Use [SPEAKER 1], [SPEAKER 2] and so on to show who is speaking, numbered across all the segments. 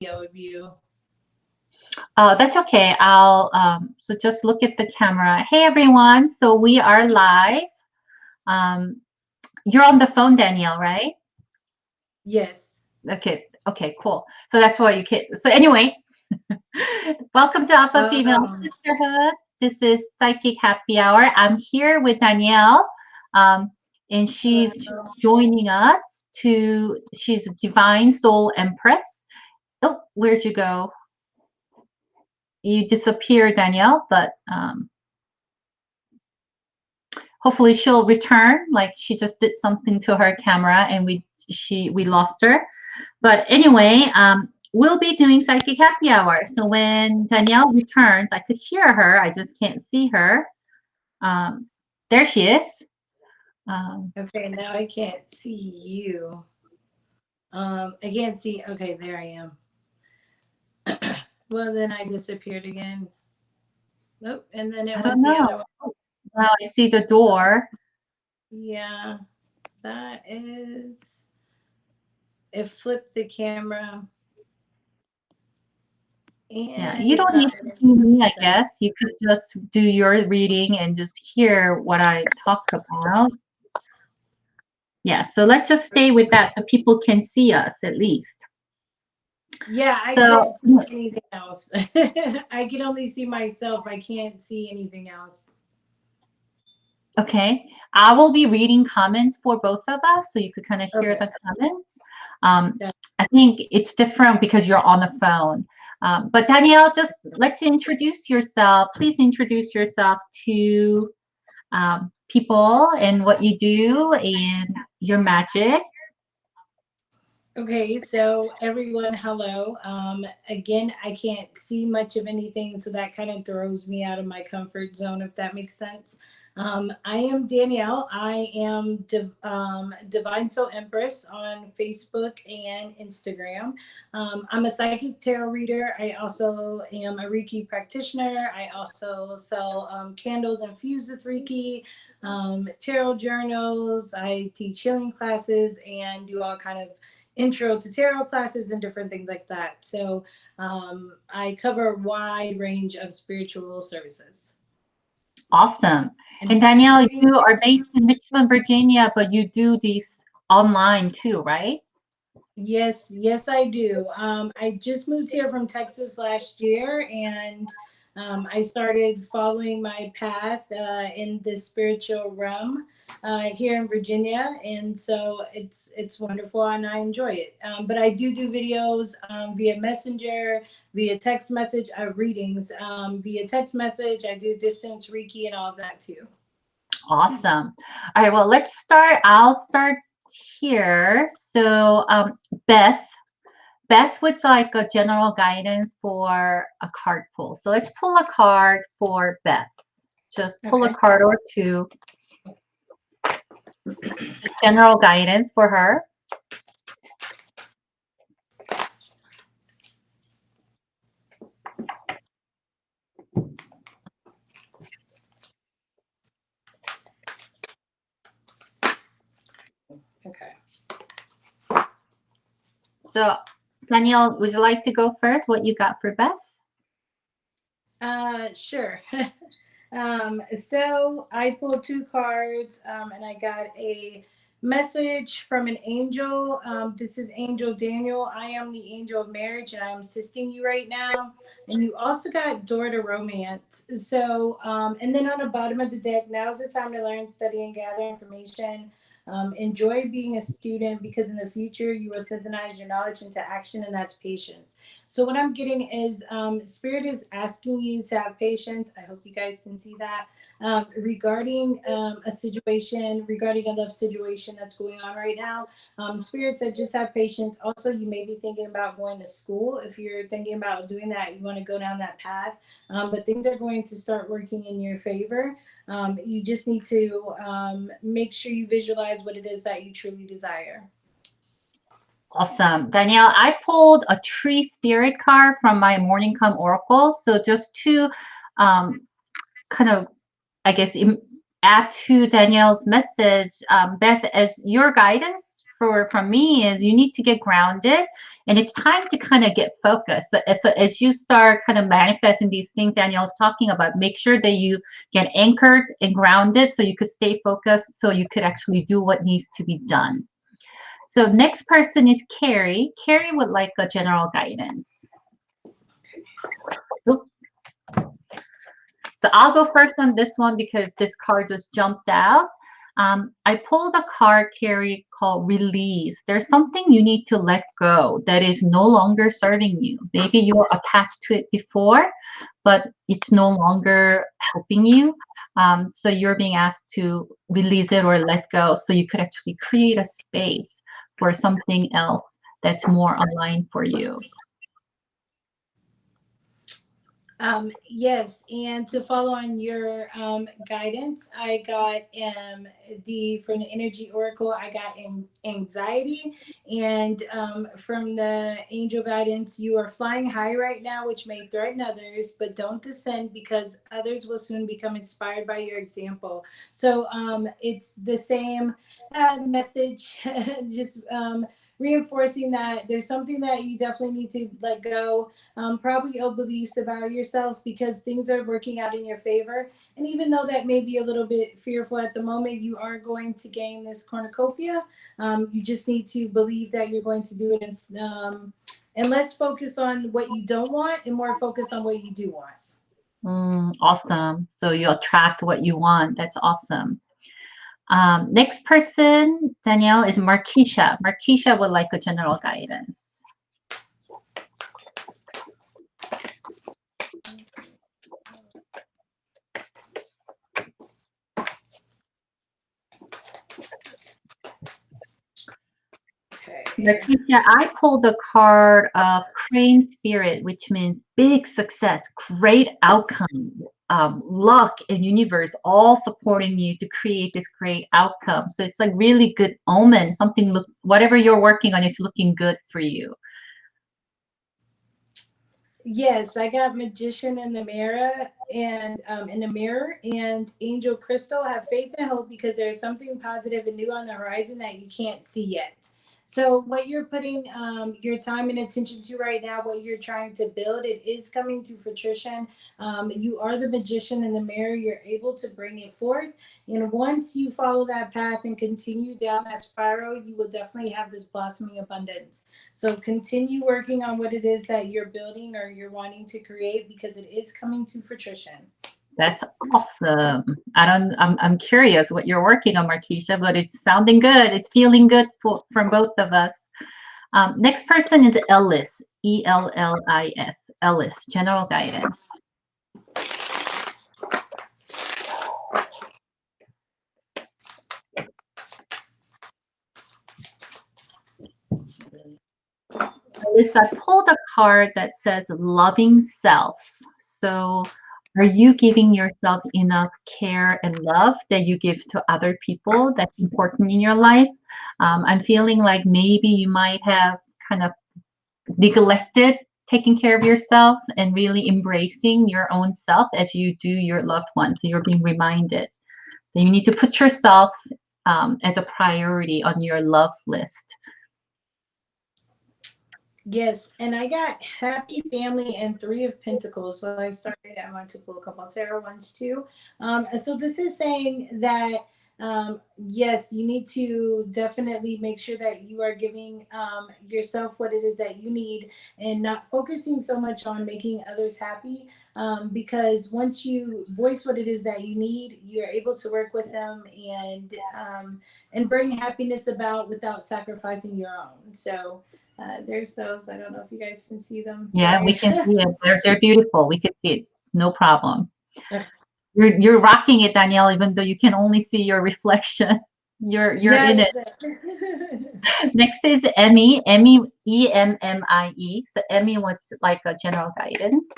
[SPEAKER 1] video of you.
[SPEAKER 2] That's okay. I'll so just look at the camera. Hey everyone, so we are live. Um, you're on the phone, Danielle, right?
[SPEAKER 1] Yes.
[SPEAKER 2] Okay, cool. So that's why you can. So anyway, welcome to Alpha Female
[SPEAKER 1] Um,
[SPEAKER 2] Sisterhood. This is Psychic Happy Hour. I'm here with Danielle, um, and she's
[SPEAKER 1] Hello.
[SPEAKER 2] joining us to. She's a Divine Soul Empress. Oh, where'd you go? You disappeared, Danielle, but hopefully she'll return. Like she just did something to her camera and we lost her. But anyway, we'll be doing psychic happy hour. So when Danielle returns, I could hear her. I just can't see her. Um, there she is. Um,
[SPEAKER 1] Okay, now I can't see you. I can't see. Okay, there I am. Well, then I disappeared again. Nope, and then it
[SPEAKER 2] I don't
[SPEAKER 1] went the
[SPEAKER 2] know.
[SPEAKER 1] other way.
[SPEAKER 2] Now I see the door.
[SPEAKER 1] Yeah, that is. It flipped the camera,
[SPEAKER 2] Yeah,
[SPEAKER 1] and
[SPEAKER 2] you
[SPEAKER 1] it's
[SPEAKER 2] don't
[SPEAKER 1] not
[SPEAKER 2] need to
[SPEAKER 1] letting
[SPEAKER 2] see me, I
[SPEAKER 1] me.
[SPEAKER 2] guess. You could just do your reading and just hear what I talk about. Yeah, so let's just stay with that so people can see us at least.
[SPEAKER 1] Yeah, I
[SPEAKER 2] So,
[SPEAKER 1] can't see anything else. I can only see myself. I can't see anything else.
[SPEAKER 2] okay, I will be reading comments for both of us so you could kind of hear
[SPEAKER 1] Okay.
[SPEAKER 2] the comments. Um,
[SPEAKER 1] That-
[SPEAKER 2] I think it's different because you're on the phone. But Danielle, just let's introduce yourself. Please introduce yourself to people and what you do and your magic.
[SPEAKER 1] Okay, so everyone, hello. Again, I can't see much of anything, so that kind of throws me out of my comfort zone, if that makes sense. I am Danielle. I am Divine Soul Empress on Facebook and Instagram. I'm a psychic tarot reader. I also am a Reiki practitioner. I also sell candles infused with Reiki, tarot journals. I teach healing classes and do all kind of intro to tarot classes and different things like that. So I cover a wide range of spiritual services.
[SPEAKER 2] Awesome.
[SPEAKER 1] And
[SPEAKER 2] And Danielle, you are based in Richmond, Virginia, but you do these online too, right?
[SPEAKER 1] yes, yes, I do. I just moved here from Texas last year, and I started following my path in the spiritual realm here in Virginia, and so it's wonderful, and I enjoy it. But I do videos via Messenger, via text message, readings via text message. I do distance Reiki and all of that too.
[SPEAKER 2] Awesome. All right, well, let's start. I'll start here. So, Beth, Beth would like a general guidance for a card pull. So let's pull a card for Beth. Just pull a
[SPEAKER 1] Okay.
[SPEAKER 2] card or two. Just general guidance for her.
[SPEAKER 1] Okay.
[SPEAKER 2] So, Danielle, would you like to go first? What you got for Beth?
[SPEAKER 1] Sure. So I pulled two cards, and I got a message from an angel. This is Angel Daniel. I am the angel of marriage, and I am assisting you right now. And you also got door to romance. So, and then on the bottom of the deck, now's the time to learn, study, and gather information. Enjoy being a student because in the future you will synthesize your knowledge into action, and that's patience. So what I'm getting is Spirit is asking you to have patience. I hope you guys can see that regarding a situation, regarding a love situation that's going on right now. Spirit said just have patience. Also, you may be thinking about going to school. If you're thinking about doing that, you want to go down that path. But things are going to start working in your favor. You just need to make sure you visualize what it is that you truly desire.
[SPEAKER 2] Awesome. Danielle, I pulled a tree spirit card from my morning come oracle. So just to kind of, I guess, add to Danielle's message, Beth, as your guidance from me is you need to get grounded, and it's time to kind of get focused. So as you start kind of manifesting these things Danielle's talking about, make sure that you get anchored and grounded so you could stay focused, so you could actually do what needs to be done. So next person is Carrie. Carrie would like a general guidance. So I'll go first on this one because this card just jumped out. I pulled a card, Carrie, called Release. There's something you need to let go that is no longer serving you. Maybe you were attached to it before, but it's no longer helping you. So you're being asked to release it or let go so you could actually create a space for something else that's more aligned for you.
[SPEAKER 1] Yes, and to follow on your guidance, I got from the energy oracle, I got anxiety, and from the angel guidance, you are flying high right now, which may threaten others, but don't descend because others will soon become inspired by your example. So it's the same message, just reinforcing that there's something that you definitely need to let go, probably old beliefs about yourself, because things are working out in your favor. And even though that may be a little bit fearful at the moment, you are going to gain this cornucopia. You just need to believe that you're going to do it. And less focus on what you don't want and more focus on what you do want.
[SPEAKER 2] Awesome. So you attract what you want. That's awesome. Next person, Danyelle, is Markeisha. Markeisha would like a general guidance. Markeisha, I pulled the card of Crane Spirit, which means big success, great outcome, luck and universe all supporting you to create this great outcome. So it's like really good omen. Whatever you're working on, it's looking good for you.
[SPEAKER 1] Yes, I got Magician in the mirror and Angel Crystal. Have faith and hope because there's something positive and new on the horizon that you can't see yet. So what you're putting your time and attention to right now, what you're trying to build, it is coming to fruition. You are the magician in the mirror. You're able to bring it forth. And once you follow that path and continue down that spiral, you will definitely have this blossoming abundance. So continue working on what it is that you're building or you're wanting to create because it is coming to fruition.
[SPEAKER 2] That's awesome. I'm curious what you're working on, Markeisha, but it's sounding good. It's feeling good from both of us. Next person is Ellis, Ellis, Ellis, general guidance. Ellis, I pulled a card that says loving self. So are you giving yourself enough care and love that you give to other people that's important in your life? I'm feeling like maybe you might have kind of neglected taking care of yourself and really embracing your own self as you do your loved ones. So you're being reminded that you need to put yourself as a priority on your love list.
[SPEAKER 1] Yes, and I got Happy Family and Three of Pentacles. So I started, I want to pull a couple of tarot ones too. And so this is saying that, yes, you need to definitely make sure that you are giving yourself what it is that you need and not focusing so much on making others happy. Because once you voice what it is that you need, you're able to work with them and bring happiness about without sacrificing your own. So there's those. I don't know if you guys can see them.
[SPEAKER 2] Yeah, we
[SPEAKER 1] Sorry.
[SPEAKER 2] can see it. They're beautiful. We can see it. No problem.
[SPEAKER 1] Okay.
[SPEAKER 2] You're rocking it, Danyelle, even though you can only see your reflection. You're in
[SPEAKER 1] Yes.
[SPEAKER 2] it. Next is Emmy. Emmy, Emmie. So Emmy wants like a general guidance.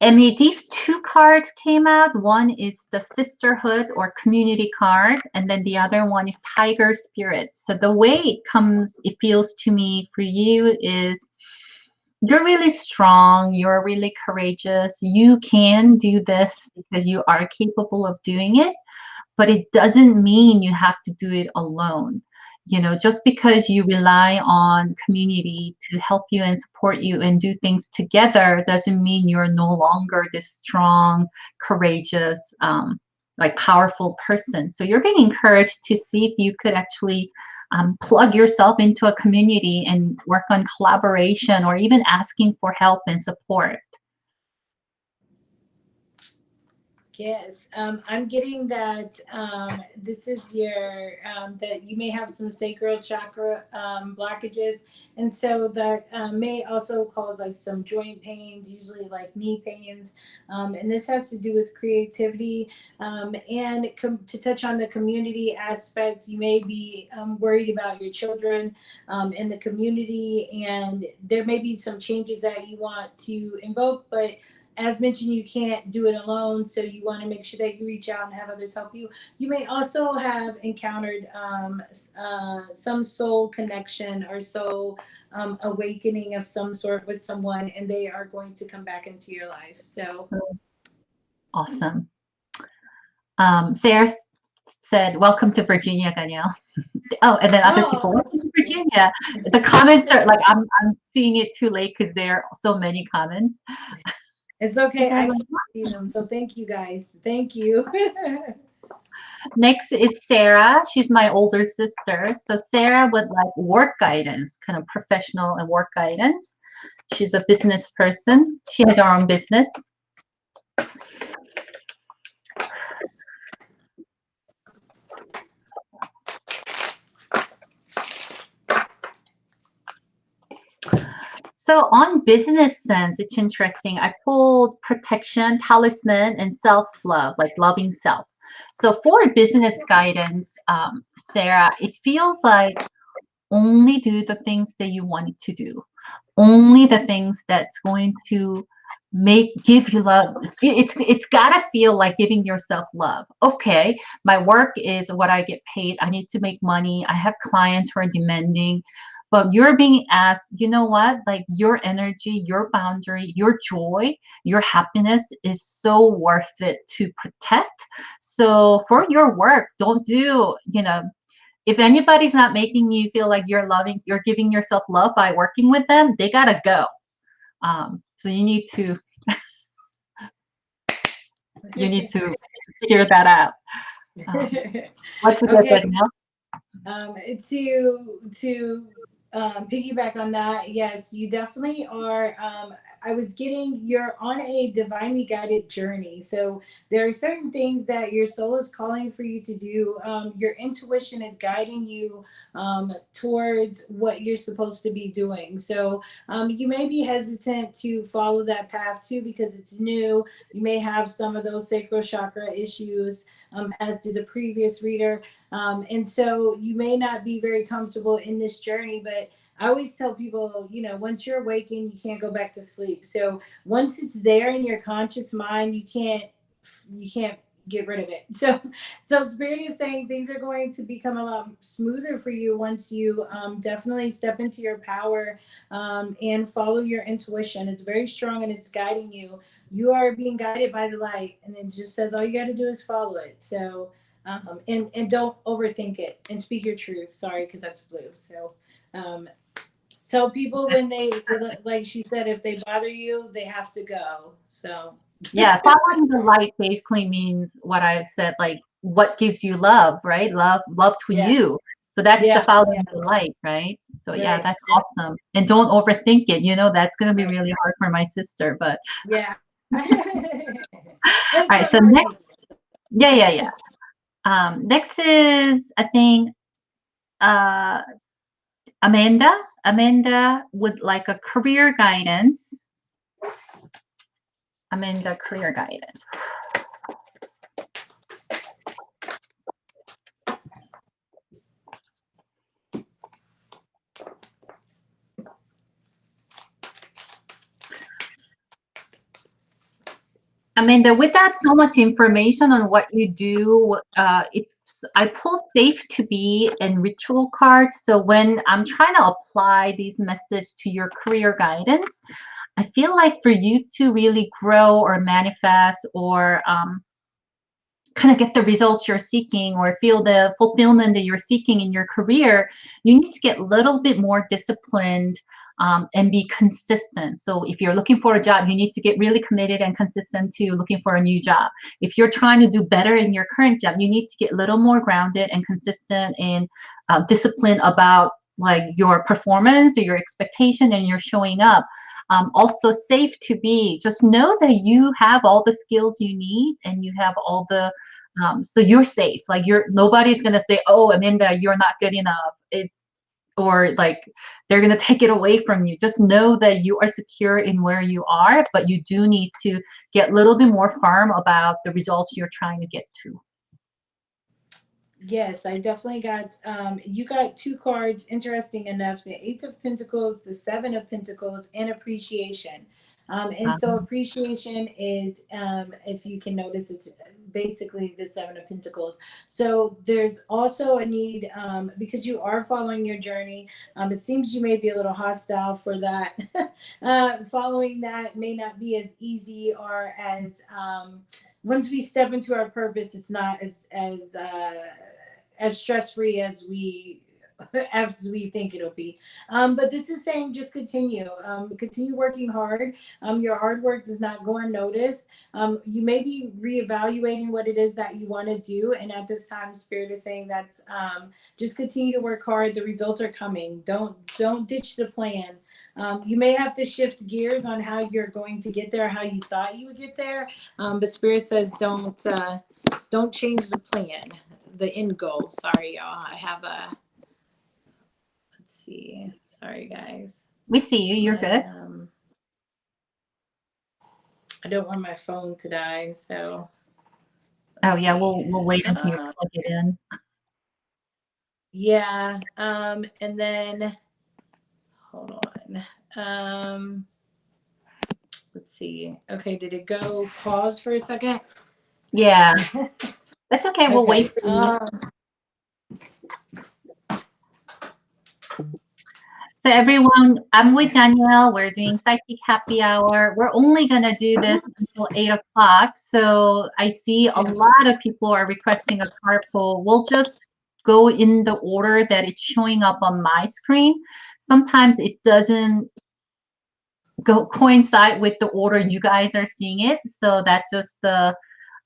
[SPEAKER 2] And these two cards came out. One is the Sisterhood or community card, and then the other one is Tiger Spirit. So the way it feels to me for you is you're really strong, you're really courageous. You can do this because you are capable of doing it, but it doesn't mean you have to do it alone. Just because you rely on community to help you and support you and do things together doesn't mean you're no longer this strong, courageous, like powerful person. So you're being encouraged to see if you could actually plug yourself into a community and work on collaboration or even asking for help and support.
[SPEAKER 1] Yes, I'm getting that this is your that you may have some sacral chakra blockages, and so that may also cause like some joint pains, usually like knee pains, and this has to do with creativity. And to touch on the community aspect, you may be worried about your children in the community, and there may be some changes that you want to invoke, but as mentioned, you can't do it alone, so you want to make sure that you reach out and have others help you. You may also have encountered some soul connection or soul awakening of some sort with someone, and they are going to come back into your life. So
[SPEAKER 2] Awesome. Sarah said, "Welcome to Virginia, Danielle." Oh, and then other people, welcome to Virginia. The comments are like, I'm seeing it too late because there are so many comments.
[SPEAKER 1] It's okay. I can see them. So thank you guys. Thank you.
[SPEAKER 2] Next is Sarah. She's my older sister. So Sarah would like work guidance, kind of professional and work guidance. She's a business person. She has her own business. So on business sense, it's interesting. I pulled protection, talisman, and self-love, like loving self. So for business guidance, Sarah, it feels like only do the things that you want to do. Only the things that's going to give you love. It's gotta feel like giving yourself love. Okay, my work is what I get paid. I need to make money. I have clients who are demanding. But you're being asked, you know what? Like your energy, your boundary, your joy, your happiness is so worth it to protect. So for your work, don't do, if anybody's not making you feel like you're giving yourself love by working with them, they gotta go. So you need to figure that out. What you
[SPEAKER 1] Okay.
[SPEAKER 2] get now?
[SPEAKER 1] To piggyback on that, yes, you definitely are. I was getting you're on a divinely guided journey. So there are certain things that your soul is calling for you to do. Your intuition is guiding you towards what you're supposed to be doing. So you may be hesitant to follow that path too because it's new. You may have some of those sacral chakra issues, as did the previous reader. And so you may not be very comfortable in this journey, but I always tell people, once you're awakened, you can't go back to sleep. So once it's there in your conscious mind, you can't get rid of it. So Spirit is saying things are going to become a lot smoother for you once you definitely step into your power and follow your intuition. It's very strong and it's guiding you. You are being guided by the light, and it just says all you got to do is follow it. So and don't overthink it and speak your truth. Sorry, because that's blue. So tell people when like she said, if they bother you, they have to go. So
[SPEAKER 2] Yeah, following the light basically means what I've said, like what gives you love, right? Love to
[SPEAKER 1] yeah,
[SPEAKER 2] you. So that's the
[SPEAKER 1] yeah,
[SPEAKER 2] following the light, right? So yeah,
[SPEAKER 1] right,
[SPEAKER 2] that's
[SPEAKER 1] yeah,
[SPEAKER 2] awesome. And don't overthink it. That's going to be
[SPEAKER 1] right,
[SPEAKER 2] really hard for my sister. But
[SPEAKER 1] yeah.
[SPEAKER 2] all
[SPEAKER 1] It's
[SPEAKER 2] right.
[SPEAKER 1] for
[SPEAKER 2] So
[SPEAKER 1] my
[SPEAKER 2] next,
[SPEAKER 1] husband.
[SPEAKER 2] yeah, yeah, yeah. Next is I think uh, Amanda. Amanda would like a career guidance. Amanda, career guidance. Amanda, with that so much information on what you do, it's I pull safe to be and ritual cards. So when I'm trying to apply these messages to your career guidance, I feel like for you to really grow or manifest or kind of get the results you're seeking or feel the fulfillment that you're seeking in your career, you need to get a little bit more disciplined and be consistent. So if you're looking for a job, you need to get really committed and consistent to looking for a new job. If you're trying to do better in your current job, you need to get a little more grounded and consistent and disciplined about like your performance or your expectation and your showing up. Also safe to be, just know that you have all the skills you need and you have all the so you're safe. Like you're nobody's gonna say, "Oh, Amanda, you're not good enough." It's or like they're gonna take it away from you. Just know that you are secure in where you are, but you do need to get a little bit more firm about the results you're trying to get to.
[SPEAKER 1] Yes, I definitely got you got two cards, interesting enough, the Eight of Pentacles, the Seven of Pentacles, and appreciation. And so
[SPEAKER 2] Um,
[SPEAKER 1] appreciation is if you can notice it's basically the Seven of Pentacles. So there's also a need because you are following your journey. It seems you may be a little hostile for that. Following that may not be as easy or as once we step into our purpose, it's not as stress free as we think it'll be. But this is saying just continue working hard. Your hard work does not go unnoticed. You may be reevaluating what it is that you want to do, and at this time, Spirit is saying that just continue to work hard. The results are coming. Don't ditch the plan. You may have to shift gears on how you're going to get there, how you thought you would get there. But Spirit says don't change the plan, the end goal. Sorry, y'all. I have a let's see. Sorry, guys.
[SPEAKER 2] we see you. You're
[SPEAKER 1] My
[SPEAKER 2] good.
[SPEAKER 1] I don't want my phone to die, so
[SPEAKER 2] Oh
[SPEAKER 1] let's
[SPEAKER 2] yeah,
[SPEAKER 1] see.
[SPEAKER 2] we'll wait until you plug it in.
[SPEAKER 1] Yeah. And then hold on. Um, let's see. Okay, did it go pause for a second?
[SPEAKER 2] Yeah, that's okay. We'll
[SPEAKER 1] Okay.
[SPEAKER 2] wait for you. So everyone, I'm with Danielle. We're doing psychic happy hour. We're only gonna do this until 8 o'clock. So I see a
[SPEAKER 1] Yeah.
[SPEAKER 2] lot of people are requesting a card pull. We'll just go in the order that it's showing up on my screen. Sometimes it doesn't go coincide with the order you guys are seeing it. So that's just the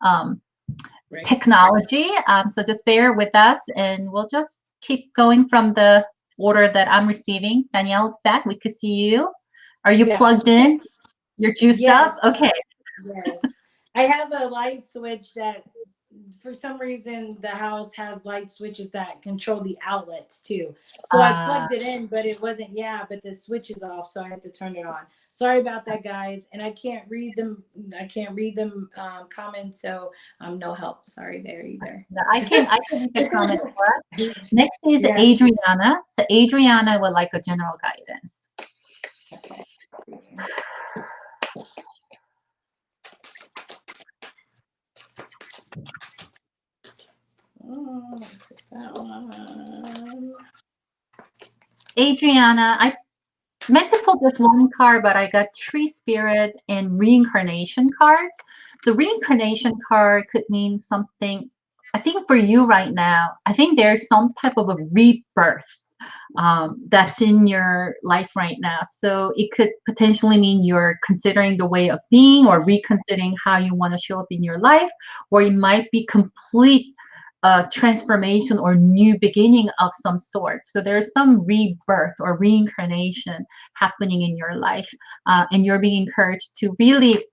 [SPEAKER 2] um,
[SPEAKER 1] Right.
[SPEAKER 2] technology. So just bear with us and we'll just keep going from the order that I'm receiving. Danielle's back. We could see you. Are you
[SPEAKER 1] Yeah.
[SPEAKER 2] plugged in? You're juiced up?
[SPEAKER 1] Yes.
[SPEAKER 2] Okay.
[SPEAKER 1] Yes. I have a light switch that for some reason the house has light switches that control the outlets too. So I
[SPEAKER 2] Uh,
[SPEAKER 1] plugged it in, but it wasn't, yeah, but the switch is off, so I had to turn it on. Sorry about that, guys. And I can't read them comments, so I'm no help. Sorry there either.
[SPEAKER 2] I can make a comment for us. Next is
[SPEAKER 1] Yeah.
[SPEAKER 2] Adriana. So Adriana would like a general guidance.
[SPEAKER 1] Okay. Oh, take that one.
[SPEAKER 2] Adriana, I meant to pull just one card, but I got tree spirit and reincarnation cards. So reincarnation card could mean something. I think for you right now, I think there's some type of a rebirth that's in your life right now. So it could potentially mean you're considering the way of being or reconsidering how you want to show up in your life, or it might be complete transformation or new beginning of some sort. So there's some rebirth or reincarnation happening in your life, and you're being encouraged to really.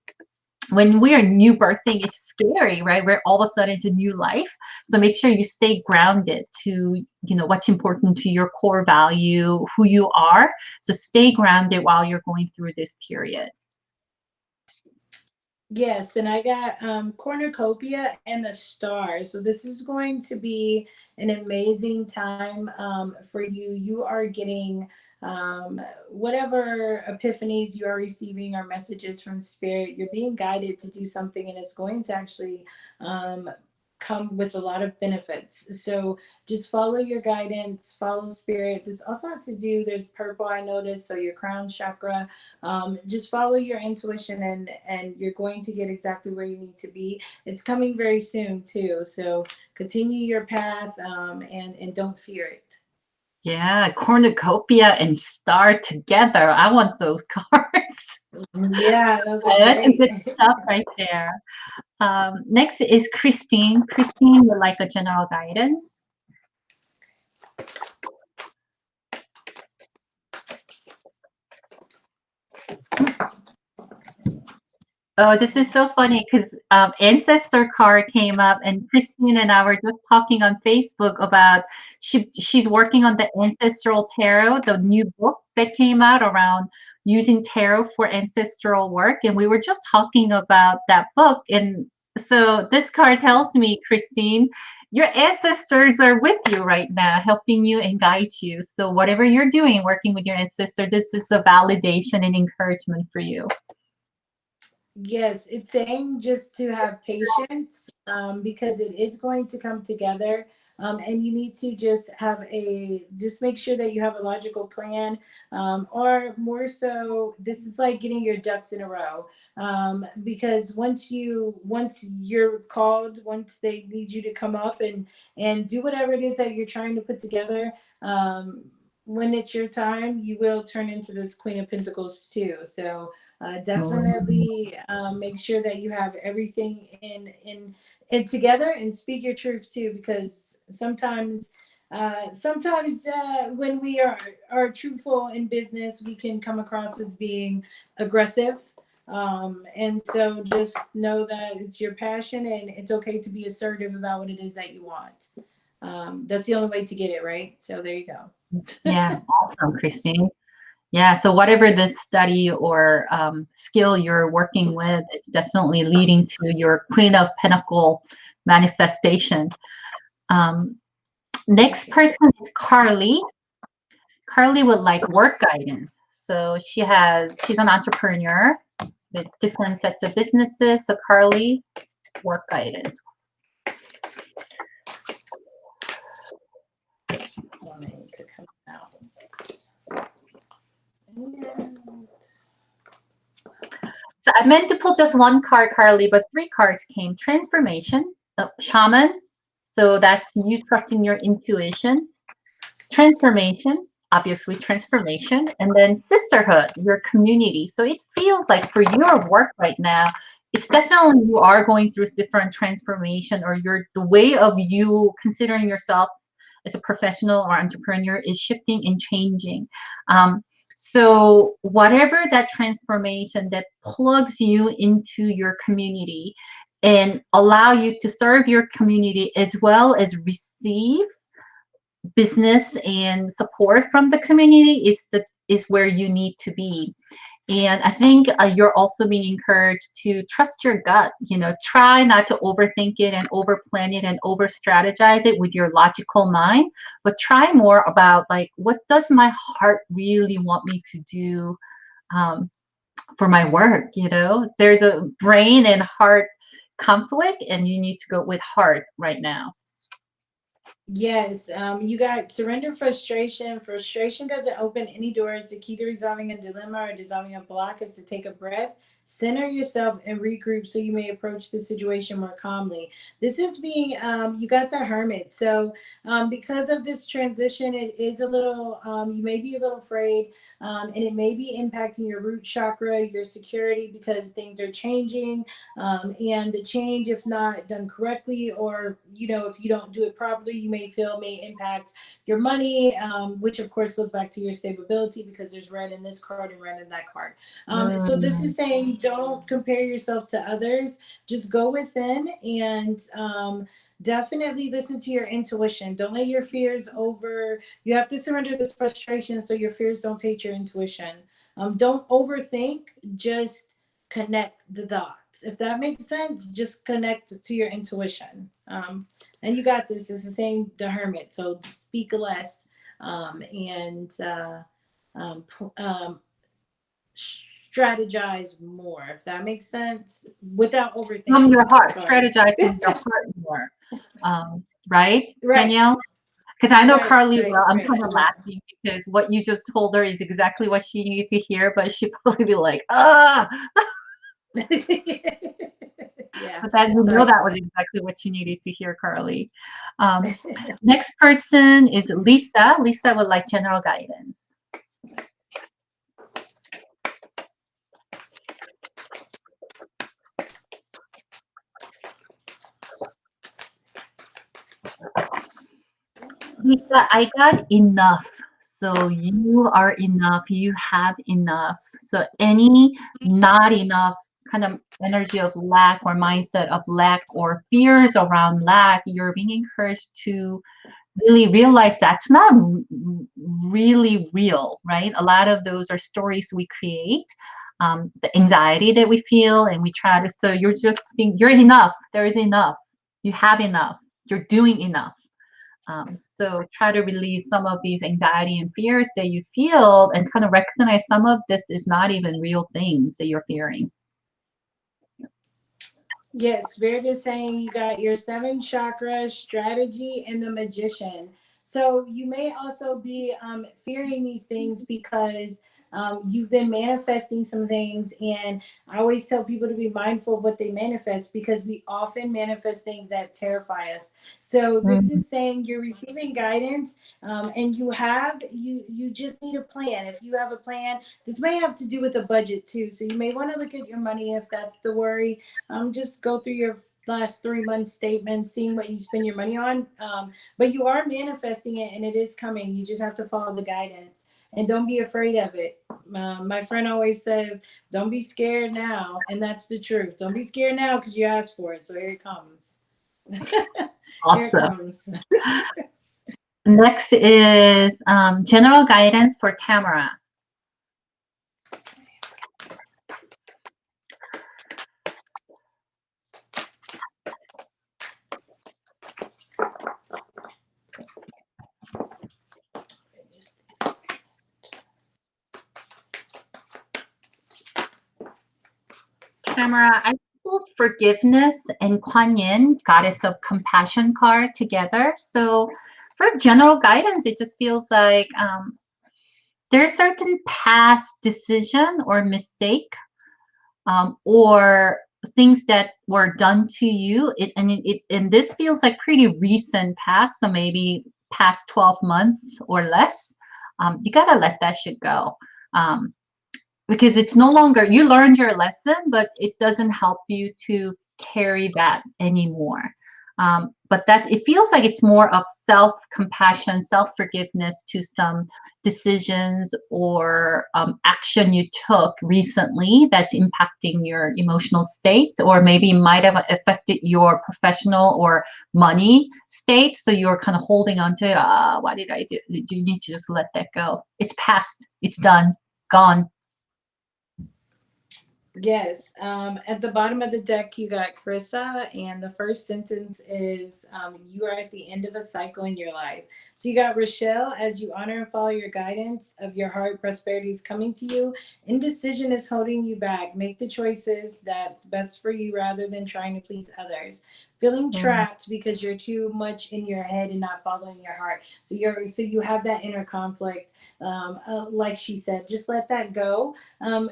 [SPEAKER 2] When we are new birthing, it's scary, right? We're all of a sudden it's a new life. So make sure you stay grounded to, what's important to your core value, who you are. So stay grounded while you're going through this period.
[SPEAKER 1] Yes, and I got cornucopia and the stars. So this is going to be an amazing time for you. You are getting whatever epiphanies you are receiving or messages from spirit. You're being guided to do something, and it's going to actually um, come with a lot of benefits. So just follow your guidance, follow spirit. This also has to do. There's purple I noticed, so your crown chakra. Just follow your intuition, and you're going to get exactly where you need to be. It's coming very soon too, so continue your path, and don't fear it.
[SPEAKER 2] Yeah, cornucopia and star together. I want those cards.
[SPEAKER 1] Yeah, those are
[SPEAKER 2] That's a
[SPEAKER 1] great.
[SPEAKER 2] good stuff right there. Next is Christine. Christine would like a general guidance. Oh, this is so funny because ancestor card came up, and Christine and I were just talking on Facebook about she's working on the ancestral tarot, the new book that came out around using tarot for ancestral work, and we were just talking about that book. And so this card tells me, Christine, your ancestors are with you right now, helping you and guide you. So whatever you're doing, working with your ancestor, this is a validation and encouragement for you.
[SPEAKER 1] Yes, it's saying just to have patience, because it is going to come together. And you need to just make sure that you have a logical plan, or more so, this is like getting your ducks in a row. Because once you're called, once they need you to come up and do whatever it is that you're trying to put together, when it's your time, you will turn into this Queen of Pentacles too. So
[SPEAKER 2] Mm.
[SPEAKER 1] definitely make sure that you have everything in together, and speak your truth too, because sometimes when we are truthful in business, we can come across as being aggressive. And so just know that it's your passion, and it's okay to be assertive about what it is that you want. That's the only way to get it right. So there you go.
[SPEAKER 2] Yeah, awesome, Christine. Yeah, so whatever this study or skill you're working with, it's definitely leading to your Queen of Pentacle manifestation. Um, Next
[SPEAKER 1] Okay.
[SPEAKER 2] person is Carly. Carly would like work guidance. So she's an entrepreneur with different sets of businesses. So Carly, work guidance.
[SPEAKER 1] Wanting to come out. And
[SPEAKER 2] So I meant to pull just one card, Carly, but three cards came. Transformation, shaman. So that's you trusting your intuition. Transformation, obviously transformation, and then sisterhood, your community. So it feels like for your work right now, it's definitely you are going through different transformation, or the way of you considering yourself as a professional or entrepreneur is shifting and changing. Um, so whatever that transformation that plugs you into your community and allow you to serve your community as well as receive business and support from the community is where you need to be. And I think you're also being encouraged to trust your gut. Try not to overthink it and over plan it and over strategize it with your logical mind, but try more about like, what does my heart really want me to do um, for my work? There's a brain and heart conflict, and you need to go with heart right now.
[SPEAKER 1] yes, you got surrender frustration. Frustration doesn't open any doors. The key to resolving a dilemma or dissolving a block is to take a breath, center yourself, and regroup so you may approach the situation more calmly. This is being, you got the hermit. So, because of this transition, it is a little, you may be a little afraid, and it may be impacting your root chakra, your security, because things are changing. And the change, if not done correctly, or if you don't do it properly, you may feel may impact your money, which of course goes back to your stability, because there's red in this card and red in that card. So this
[SPEAKER 2] Mm.
[SPEAKER 1] is saying, don't compare yourself to others. Just go within, and definitely listen to your intuition. Don't let your fears over. You have to surrender this frustration so your fears don't take your intuition. Don't overthink. Just connect the dots. If that makes sense, just connect to your intuition. And you got this. It's the same, the hermit. So speak less, and pl- strategize more, if that makes sense, without
[SPEAKER 2] From your
[SPEAKER 1] overthinking.
[SPEAKER 2] heart,
[SPEAKER 1] Sorry.
[SPEAKER 2] strategize from your heart more. Right,
[SPEAKER 1] Right,
[SPEAKER 2] Danielle? Because I know
[SPEAKER 1] right,
[SPEAKER 2] Carly
[SPEAKER 1] right,
[SPEAKER 2] well. I'm
[SPEAKER 1] right.
[SPEAKER 2] kind of laughing because what you just told her is exactly what she needed to hear, but she'd probably be like, ah,
[SPEAKER 1] Yeah.
[SPEAKER 2] but that you know
[SPEAKER 1] Sorry.
[SPEAKER 2] that was exactly what you needed to hear, Carly. Um, Next person is Lisa. Lisa would like general guidance. Lisa, I got enough. So you are enough. You have enough. So any not enough kind of energy of lack or mindset of lack or fears around lack, you're being encouraged to really realize that's not really real, right? A lot of those are stories we create. The anxiety that we feel, and we try to. So you're just being, you're enough. There is enough. You have enough. You're doing enough. So try to release some of these anxiety and fears that you feel and kind of recognize some of this is not even real things that you're fearing.
[SPEAKER 1] Yes, Spirit is saying you got your seven chakras, strategy, and the magician. So you may also be fearing these things because you've been manifesting some things. And I always tell people to be mindful of what they manifest because we often manifest things that terrify us. So this
[SPEAKER 2] Mm,
[SPEAKER 1] is saying you're receiving guidance, and you just need a plan. If you have a plan, this may have to do with the budget too. So you may want to look at your money if that's the worry. Just go through your last 3 month statements, seeing what you spend your money on. But you are manifesting it and it is coming. You just have to follow the guidance and don't be afraid of it. My friend always says, don't be scared now. And that's the truth. Don't be scared now because you asked for it. So here it comes. Here it
[SPEAKER 2] awesome.
[SPEAKER 1] comes.
[SPEAKER 2] Next is general guidance for Tamara. Tamara, I pulled forgiveness and Kuan Yin, goddess of compassion card together. So for general guidance, it just feels like there's certain past decision or mistake, or things that were done to you. And this feels like pretty recent past, so maybe past 12 months or less. You gotta let that shit go. Because it's no longer, you learned your lesson, but it doesn't help you to carry that anymore. But that it feels like it's more of self-compassion, self-forgiveness to some decisions or action you took recently that's impacting your emotional state, or maybe might have affected your professional or money state. So you're kind of holding on to it. Why did I do? You need to just let that go. It's past. It's done. Gone.
[SPEAKER 1] Yes. At the bottom of the deck, you got Carissa, and the first sentence is you are at the end of a cycle in your life. So you got Rochelle, as you honor and follow your guidance of your heart, prosperity is coming to you. Indecision is holding you back. Make the choices that's best for you rather than trying to please others. Feeling
[SPEAKER 2] Mm.
[SPEAKER 1] trapped because you're too much in your head and not following your heart. So you have that inner conflict. Like she said, just let that go.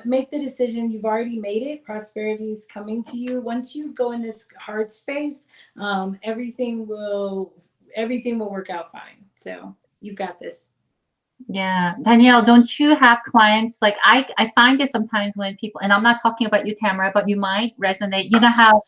[SPEAKER 1] Make the decision. You've already made it. Prosperity is coming to you. Once you go in this heart space, everything will work out fine. So you've got this.
[SPEAKER 2] Yeah, Danielle, don't you have clients like I find this sometimes when people, and I'm not talking about you, Tamara, but you might resonate. You know how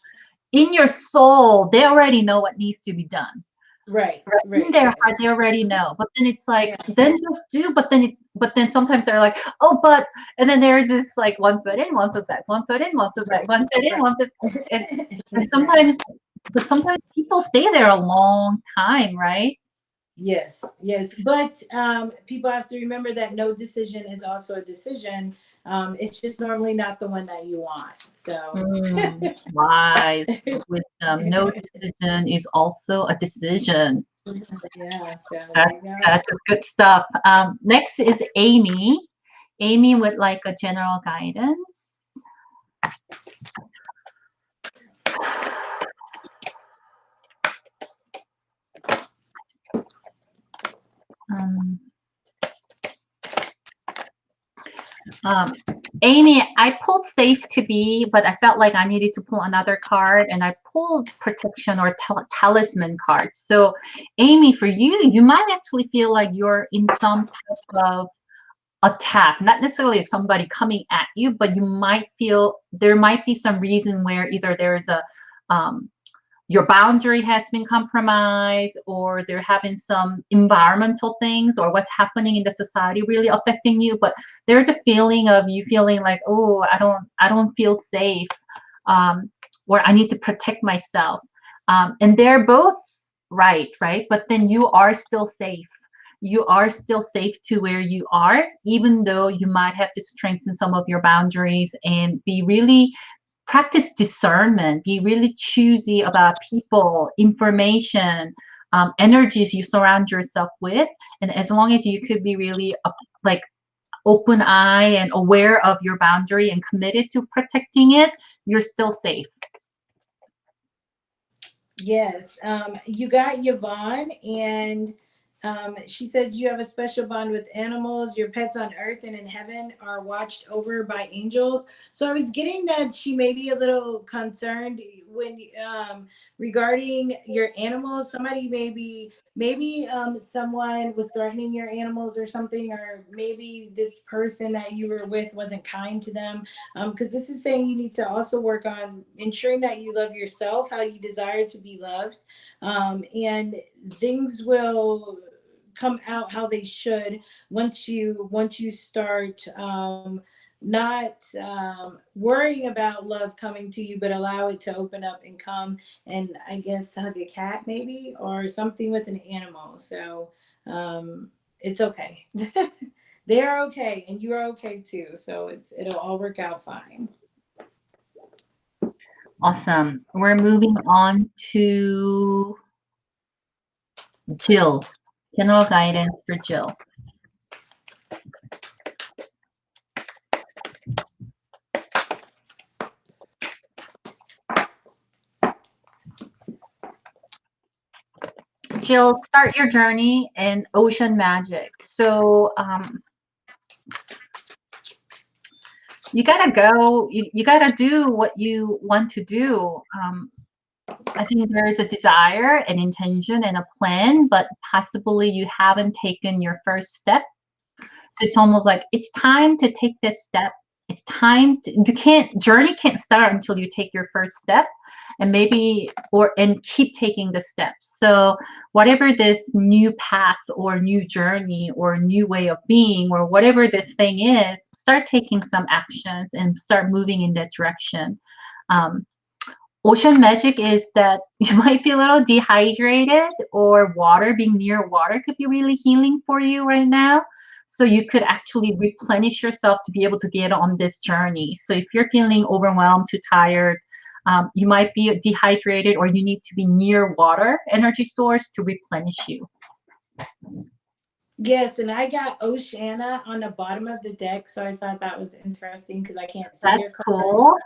[SPEAKER 2] in your soul they already know what needs to be done.
[SPEAKER 1] Right,
[SPEAKER 2] Right. In
[SPEAKER 1] right,
[SPEAKER 2] their
[SPEAKER 1] yes,
[SPEAKER 2] heart, they already know. But then it's like,
[SPEAKER 1] yeah,
[SPEAKER 2] then just do, but then sometimes they're like, oh, but, and then there's this like 1 foot in, 1 foot back, 1 foot in, 1 foot back,
[SPEAKER 1] right,
[SPEAKER 2] 1 foot in,
[SPEAKER 1] right.
[SPEAKER 2] 1 foot back. And
[SPEAKER 1] Exactly.
[SPEAKER 2] sometimes, but sometimes people stay there a long time, right?
[SPEAKER 1] Yes, yes. But people have to remember that no decision is also a decision. It's just normally not the one that you want. So,
[SPEAKER 2] Wise wisdom. No decision is also a decision.
[SPEAKER 1] yeah, so there you
[SPEAKER 2] That's
[SPEAKER 1] go.
[SPEAKER 2] that's good stuff. Next is Amy. Amy would like a general guidance. Um, Um, Amy, I pulled safe to be, but I felt like I needed to pull another card, and I pulled protection or talisman cards. So, Amy, for you, you might actually feel like you're in some type of attack, not necessarily like somebody coming at you, but you might feel there might be some reason where either there's a your boundary has been compromised, or there have been some environmental things or what's happening in the society really affecting you, but there's a feeling of you feeling like, oh, I don't feel safe, or I need to protect myself, and they're both right, but then you are still safe. You are still safe to where you are, even though you might have to strengthen some of your boundaries and be really practice discernment, be really choosy about people, information, energies you surround yourself with. And as long as you could be really like open eye and aware of your boundary and committed to protecting it, you're still safe.
[SPEAKER 1] Yes, you got Yvonne, and she says you have a special bond with animals. Your pets on earth and in heaven are watched over by angels. So I was getting that she may be a little concerned when regarding your animals. Somebody maybe someone was threatening your animals or something, or maybe this person that you were with wasn't kind to them. Because this is saying you need to also work on ensuring that you love yourself how you desire to be loved, and things will come out how they should once you start not worrying about love coming to you, but allow it to open up and come, and I guess hug a cat maybe or something with an animal. So it's okay. They're okay and you're okay too, so it'll all work out fine.
[SPEAKER 2] Awesome. We're moving on to Jill. General guidance for Jill. Jill, start your journey in ocean magic. So you gotta go, you gotta do what you want to do. I think there is a desire, an intention, and a plan, but possibly you haven't taken your first step. So it's almost like it's time to take this step. It's time to, you can't journey can't start until you take your first step, and maybe or and keep taking the steps. So whatever this new path or new journey or new way of being or whatever this thing is, start taking some actions and start moving in that direction. Um, Ocean magic is that you might be a little dehydrated, or water, being near water could be really healing for you right now. So you could actually replenish yourself to be able to get on this journey. So if you're feeling overwhelmed, too tired, you might be dehydrated, or you need to be near water energy source to replenish you.
[SPEAKER 1] Yes, and I got Oceana on the bottom of the deck, so I thought that was interesting because I can't see your
[SPEAKER 2] That's
[SPEAKER 1] card.
[SPEAKER 2] cool.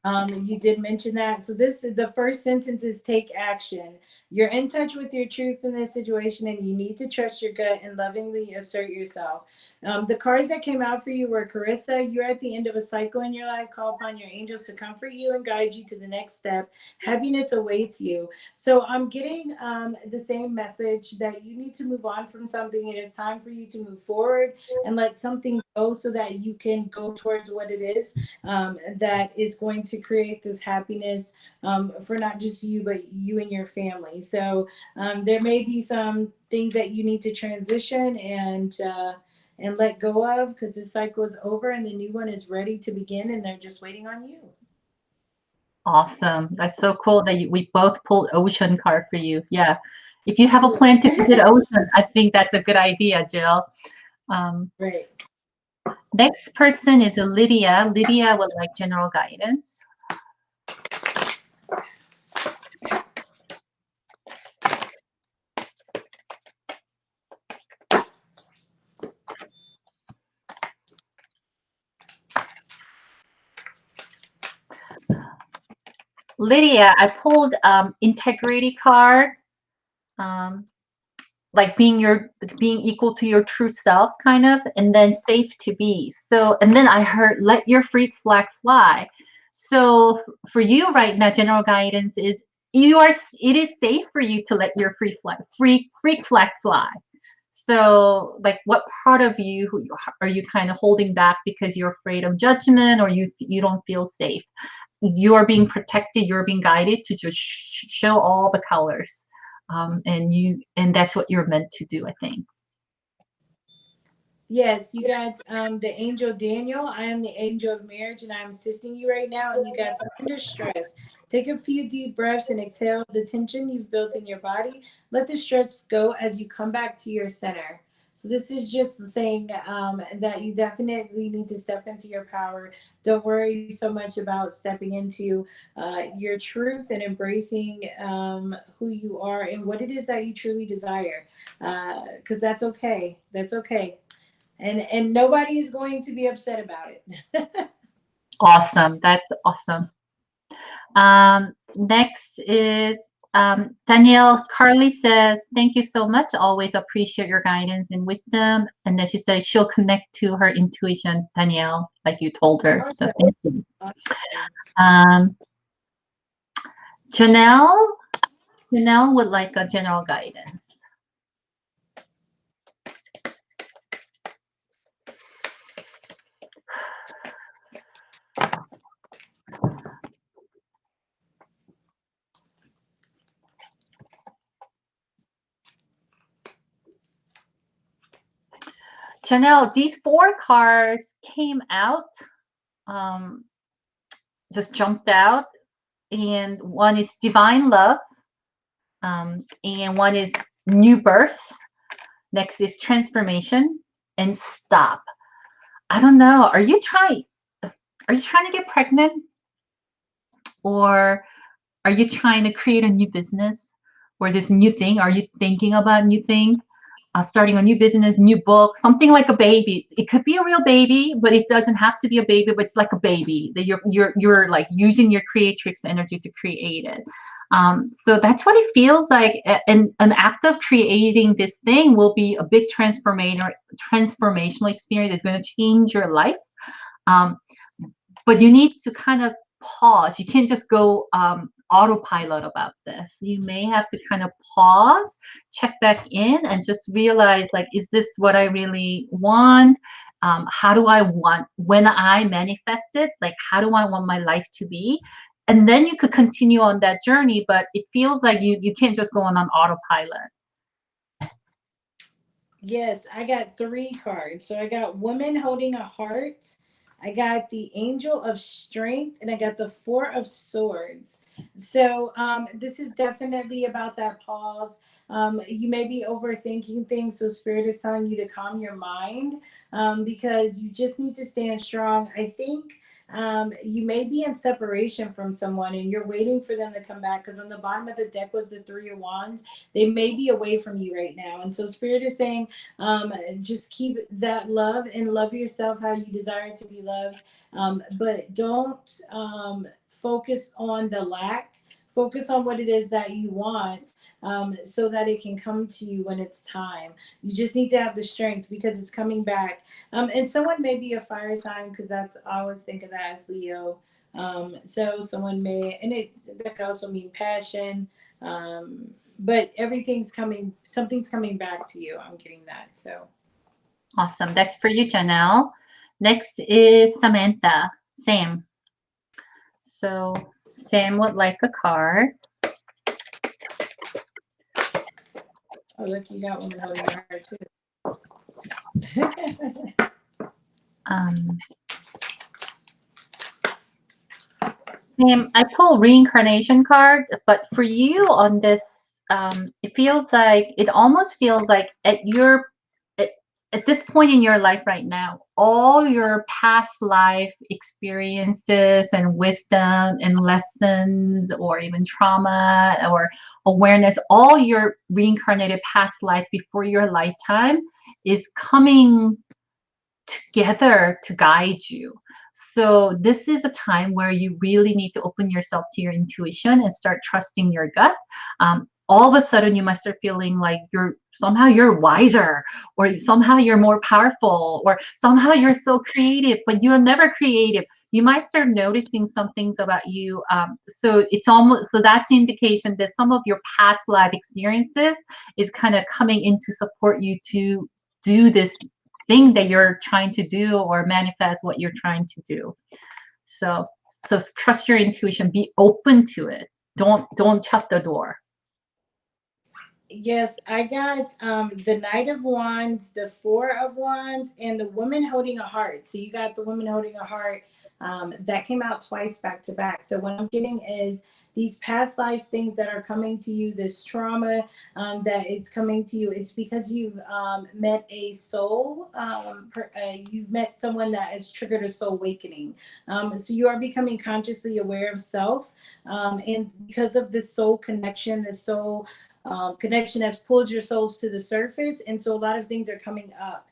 [SPEAKER 1] And you did mention that. So this is the first sentence is take action. You're in touch with your truth in this situation, and you need to trust your gut and lovingly assert yourself. The cards that came out for you were Carissa. You're at the end of a cycle in your life. Call upon your angels to comfort you and guide you to the next step. Happiness awaits you. So I'm getting the same message that you need to move on from something. It is time for you to move forward and let something go so that you can go towards what it is that is going to create this happiness for not just you, but you and your family. So there may be some things that you need to transition and let go of because this cycle is over and the new one is ready to begin and they're just waiting on you.
[SPEAKER 2] Awesome. That's so cool that we both pulled ocean card for you. Yeah. If you have a plan to visit ocean, I think that's a good idea, Jill. Um,
[SPEAKER 1] Right.
[SPEAKER 2] Next person is Lydia. Lydia would like general guidance. Lydia, I pulled integrity card, um, like being equal to your true self, kind of, and then safe to be. So, and then I heard let your freak flag fly. So for you right now, general guidance is it is safe for you to let your freak flag fly. So, like, what part of you are you kind of holding back because you're afraid of judgment, or you don't feel safe? You are being protected. You're being guided to just show all the colors, and that's what you're meant to do, I think.
[SPEAKER 1] Yes, you got the angel Daniel. I am the angel of marriage and I'm assisting you right now. And you got under stress. Take a few deep breaths and exhale the tension you've built in your body. Let the stress go as you come back to your center. So this is just saying that you definitely need to step into your power. Don't worry so much about stepping into your truth and embracing who you are and what it is that you truly desire. Because that's okay. That's okay, and nobody is going to be upset about it.
[SPEAKER 2] Awesome. That's awesome. Next is Danielle. Carly says, "Thank you so much. Always appreciate your guidance and wisdom." And then she said she'll connect to her intuition, Danielle, like you told her. So
[SPEAKER 1] Awesome.
[SPEAKER 2] thank you.
[SPEAKER 1] Awesome.
[SPEAKER 2] Um, Janelle, Janelle would like a general guidance. Janelle, these four cards came out, um, just jumped out, and one is divine love, and one is new birth. Next is transformation and stop. I don't know. Are you trying to get pregnant, or are you trying to create a new business or this new thing? Are you thinking about new thing? Starting a new business, new book, something like a baby. It could be a real baby, but it doesn't have to be a baby. But it's like a baby that you're like using your creatrix energy to create it. So that's what it feels like. And an act of creating this thing will be a big transformational experience. It's going to change your life. Um, but you need to kind of pause. You can't just go autopilot about this. You may have to kind of pause, check back in, and just realize, like, is this what I really want? How do I want, when I manifest it, like, how do I want my life to be? And then you could continue on that journey, but it feels like you can't just go on autopilot.
[SPEAKER 1] Yes, I got three cards. So I got woman holding a heart. I got the angel of strength and I got the four of swords. So this is definitely about that pause. You may be overthinking things, so spirit is telling you to calm your mind because you just need to stand strong. I think you may be in separation from someone and you're waiting for them to come back, because on the bottom of the deck was the three of wands. They may be away from you right now, and so spirit is saying just keep that love and love yourself how you desire to be loved, but don't focus on the lack. Focus on what it is that you want, so that it can come to you when it's time. You just need to have the strength because it's coming back. And someone may be a fire sign, because that's, I always think of that as Leo. So someone may, and that could also mean passion. But everything's coming, something's coming back to you. I'm getting that. So
[SPEAKER 2] Awesome. That's for you, Janelle. Next is Samantha. Sam. So Sam would like a card.
[SPEAKER 1] oh, look, you got woman holding your heart too.
[SPEAKER 2] Um, Sam, I pull reincarnation card, but for you on this, it feels like, it almost feels like at this point in your life right now, all your past life experiences and wisdom and lessons, or even trauma or awareness, all your reincarnated past life before your lifetime is coming together to guide you. So this is a time where you really need to open yourself to your intuition and start trusting your gut. All of a sudden you might start feeling like you're wiser, or somehow you're more powerful, or somehow you're so creative, but you're never creative. You might start noticing some things about you. So it's almost, so that's an indication that some of your past life experiences is kind of coming in to support you to do this thing that you're trying to do, or manifest what you're trying to do. So trust your intuition, be open to it. Don't shut the door.
[SPEAKER 1] Yes, I got the Knight of Wands, the Four of Wands, and the Woman Holding a Heart. So you got the Woman Holding a Heart, that came out twice back to back. So what I'm getting is these past life things that are coming to you, this trauma that is coming to you. It's because you've met a soul. You've met someone that has triggered a soul awakening. So you are becoming consciously aware of self, and because of this soul connection, the soul connection has pulled your souls to the surface, and so a lot of things are coming up.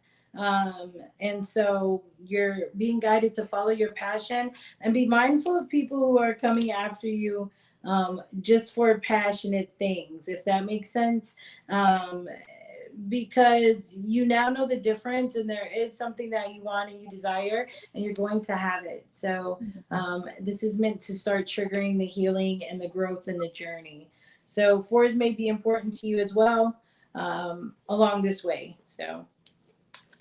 [SPEAKER 1] And so you're being guided to follow your passion and be mindful of people who are coming after you just for passionate things, if that makes sense. Because you now know the difference, and there is something that you want and you desire, and you're going to have it. So this is meant to start triggering the healing and the growth and the journey. So fours may be important to you as well, along this way. So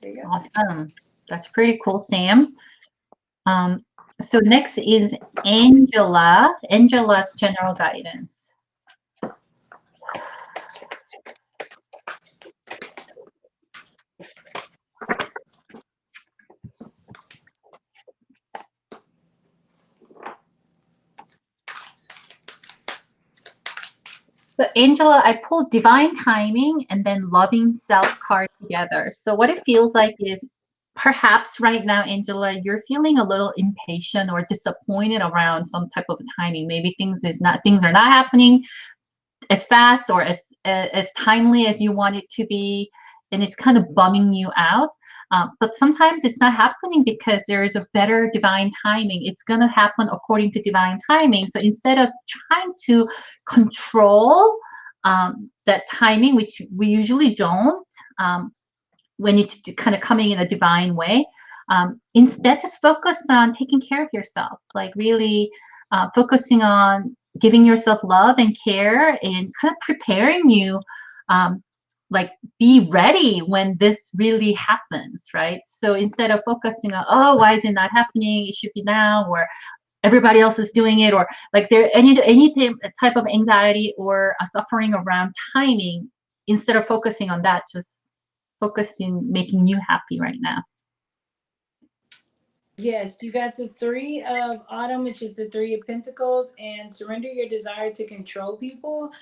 [SPEAKER 1] there you go.
[SPEAKER 2] Awesome. That's pretty cool, Sam. Um, so next is Angela. Angela's general guidance. So Angela, I pulled divine timing and then loving self card together. So what it feels like is, perhaps right now, Angela, you're feeling a little impatient or disappointed around some type of timing. Maybe things are not happening as fast or as timely as you want it to be, and it's kind of bumming you out. But sometimes it's not happening because there is a better divine timing. It's going to happen according to divine timing. So instead of trying to control that timing, which we usually don't, when it's kind of coming in a divine way, instead just focus on taking care of yourself, like really focusing on giving yourself love and care, and kind of preparing you, like be ready when this really happens, right? So instead of focusing on, oh, why is it not happening, it should be now, or everybody else is doing it, or like there any type of anxiety or suffering around timing, instead of focusing on that, just focus in making you happy right now.
[SPEAKER 1] Yes, you got the Three of Autumn, which is the Three of Pentacles, and surrender your desire to control people.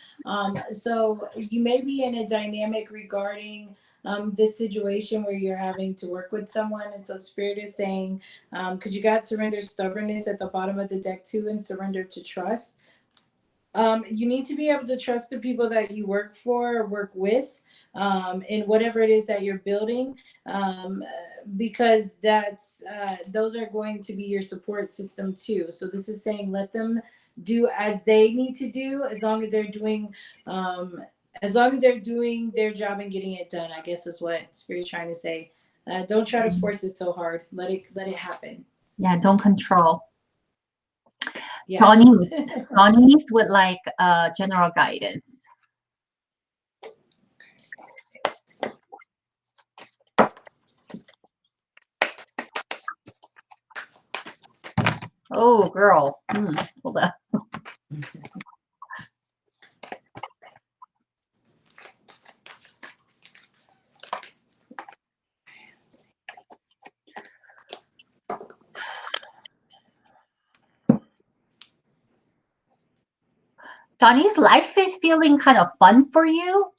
[SPEAKER 1] So you may be in a dynamic regarding this situation where you're having to work with someone. And so Spirit is saying, because you got surrender stubbornness at the bottom of the deck too, and surrender to trust. You need to be able to trust the people that you work for or work with, in whatever it is that you're building, because those are going to be your support system too. So this is saying let them do as they need to do, as long as they're doing their job and getting it done. I guess is what Spirit's trying to say. Don't try to force it so hard. Let it happen.
[SPEAKER 2] Yeah, don't control.
[SPEAKER 1] Yeah.
[SPEAKER 2] Johnny's would like general guidance. Oh, girl. Hold on. Johnny's life is feeling kind of fun for you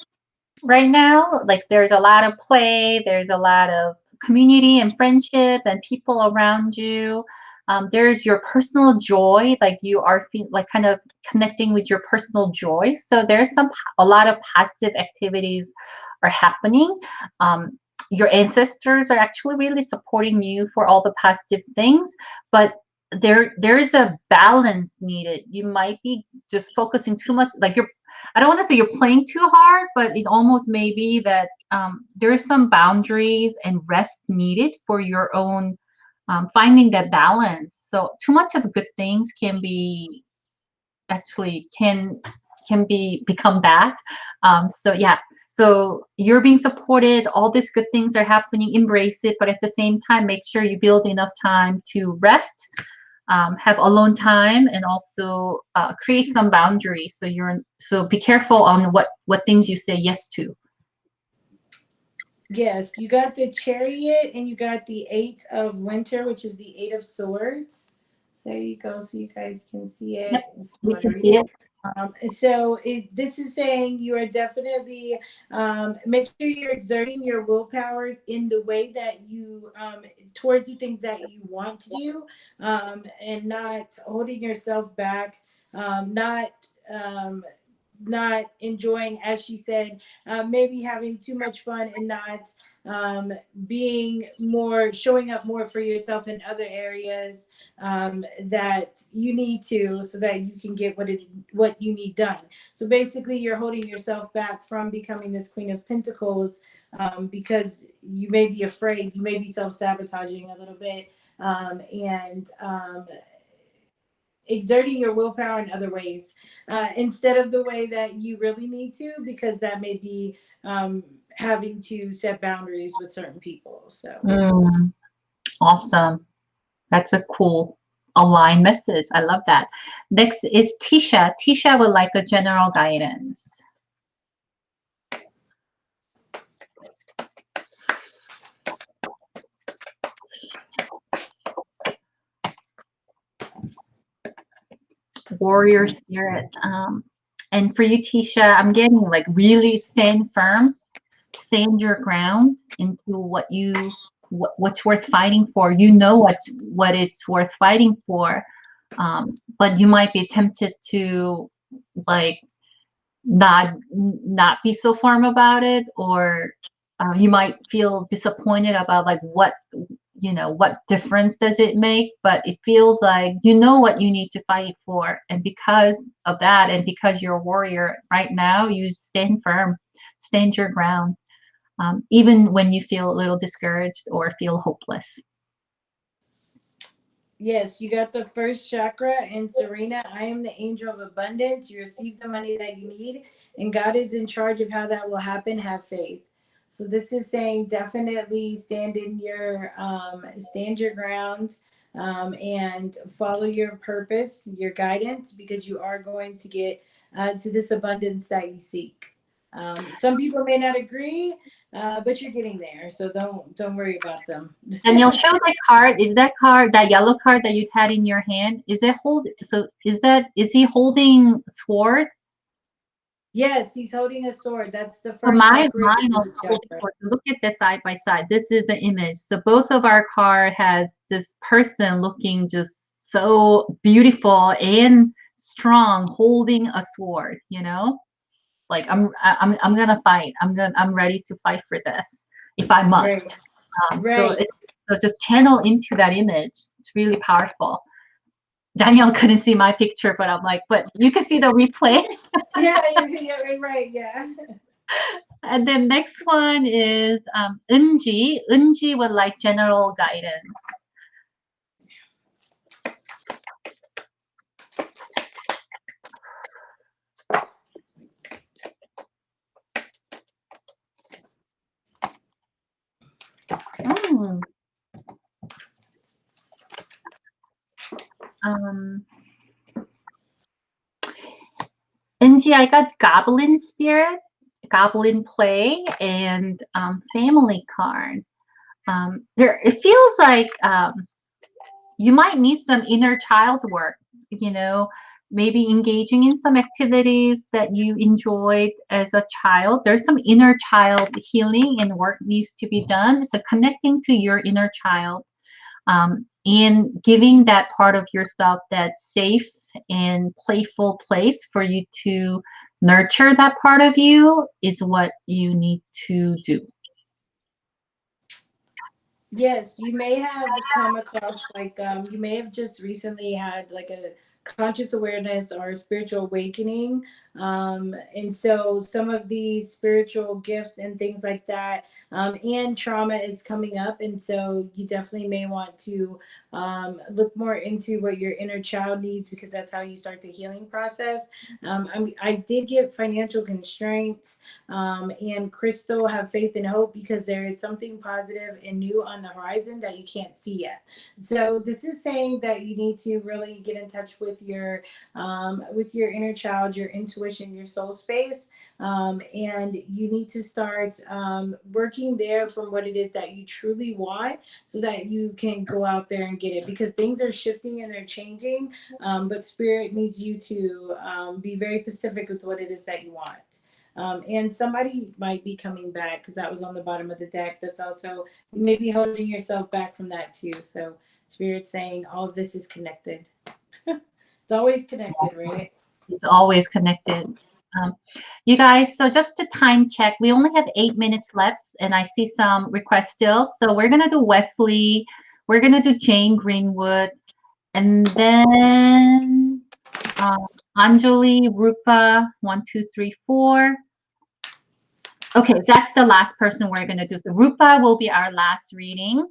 [SPEAKER 2] right now. Like there's a lot of play, there's a lot of community and friendship and people around you. There's your personal joy, like you are like kind of connecting with your personal joy. So there's a lot of positive activities are happening. Um, your ancestors are actually really supporting you for all the positive things, but there is a balance needed. You might be just focusing too much, like you're, I don't want to say you're playing too hard, but it almost may be that there's some boundaries and rest needed for your own finding that balance. So too much of good things can be actually can be become bad. So yeah, so you're being supported, all these good things are happening, embrace it, but at the same time make sure you build enough time to rest, have alone time, and also create some boundaries. So so be careful on what things you say yes to.
[SPEAKER 1] Yes, you got the Chariot and you got the Eight of Winter, which is the Eight of Swords. So there you go, so you guys can see
[SPEAKER 2] Yep,
[SPEAKER 1] it. If you
[SPEAKER 2] we
[SPEAKER 1] want to
[SPEAKER 2] can
[SPEAKER 1] read
[SPEAKER 2] see
[SPEAKER 1] it.
[SPEAKER 2] it.
[SPEAKER 1] This is saying you are definitely make sure you're exerting your willpower in the way that you towards the things that you want to do, and not holding yourself back, not not enjoying, as she said, maybe having too much fun and not being more, showing up more for yourself in other areas that you need to, so that you can get what you need done. So basically, you're holding yourself back from becoming this Queen of Pentacles because you may be afraid, you may be self-sabotaging a little bit, and exerting your willpower in other ways instead of the way that you really need to, because that may be having to set boundaries with certain people. So
[SPEAKER 2] Mm, awesome. That's a cool aligned message. I love that. Next is Tisha. Tisha would like a general guidance. Warrior spirit. And for you, Tisha, I'm getting like really stand firm, stand your ground into what's worth fighting for. You know what it's worth fighting for, but you might be tempted to like not be so firm about it, or you might feel disappointed about like what difference does it make. But it feels like you know what you need to fight for, and because of that, and because you're a warrior right now, you stand firm, stand your ground, even when you feel a little discouraged or feel hopeless.
[SPEAKER 1] yes, you got the first chakra and Serena. I am the angel of abundance. You receive the money that you need, and God is in charge of how that will happen. Have faith. So this is saying definitely stand your ground, and follow your purpose, your guidance, because you are going to get to this abundance that you seek. Some people may not agree, but you're getting there. So don't worry about them.
[SPEAKER 2] And you'll show that card. Is that card, that yellow card that you had in your hand, is it hold? So is he holding sword?
[SPEAKER 1] Yes, he's holding a sword. That's the
[SPEAKER 2] So
[SPEAKER 1] first chakra, the
[SPEAKER 2] mine also
[SPEAKER 1] root
[SPEAKER 2] holding
[SPEAKER 1] chakra.
[SPEAKER 2] sword. So look at this side by side. This is the image. So both of our card has this person looking just so beautiful and strong, holding a sword. Like I'm gonna fight. I'm ready to fight for this if I
[SPEAKER 1] Right,
[SPEAKER 2] must.
[SPEAKER 1] right.
[SPEAKER 2] So just channel into that image. It's really powerful. Danielle couldn't see my picture, but I'm like, but you can see the replay.
[SPEAKER 1] Yeah, yeah, right, right, yeah.
[SPEAKER 2] And then next one is Unji. Unji would like general guidance. Mm. Um, Unji, I got goblin spirit, goblin play, and family card. It feels like you might need some inner child work, you know, maybe engaging in some activities that you enjoyed as a child. There's some inner child healing and work needs to be done. So connecting to your inner child, and giving that part of yourself that safe and playful place for you to nurture that part of you is what you need to do.
[SPEAKER 1] Yes, you may have come across like you may have just recently had like a conscious awareness or a spiritual awakening. And so some of these spiritual gifts and things like that, and trauma is coming up. And so you definitely may want to look more into what your inner child needs, because that's how you start the healing process. I did get financial constraints, and Crystal, have faith and hope, because there is something positive and new on the horizon that you can't see yet. So this is saying that you need to really get in touch with your inner child, your intuition, your soul space, and you need to start working there from what it is that you truly want, so that you can go out there and get it, because things are shifting and they're changing, but spirit needs you to be very specific with what it is that you want. And somebody might be coming back, because that was on the bottom of the deck. That's also maybe holding yourself back from that too. So spirit saying all of this is connected. It's always connected, right?
[SPEAKER 2] It's always connected. Um, you guys, so just to time check, we only have 8 minutes left, and I see some requests still. So we're gonna do Wesley, we're gonna do Jane Greenwood, and then Anjali, Rupa, 1, 2, 3, 4. Okay, that's the last person we're gonna do. So Rupa will be our last reading,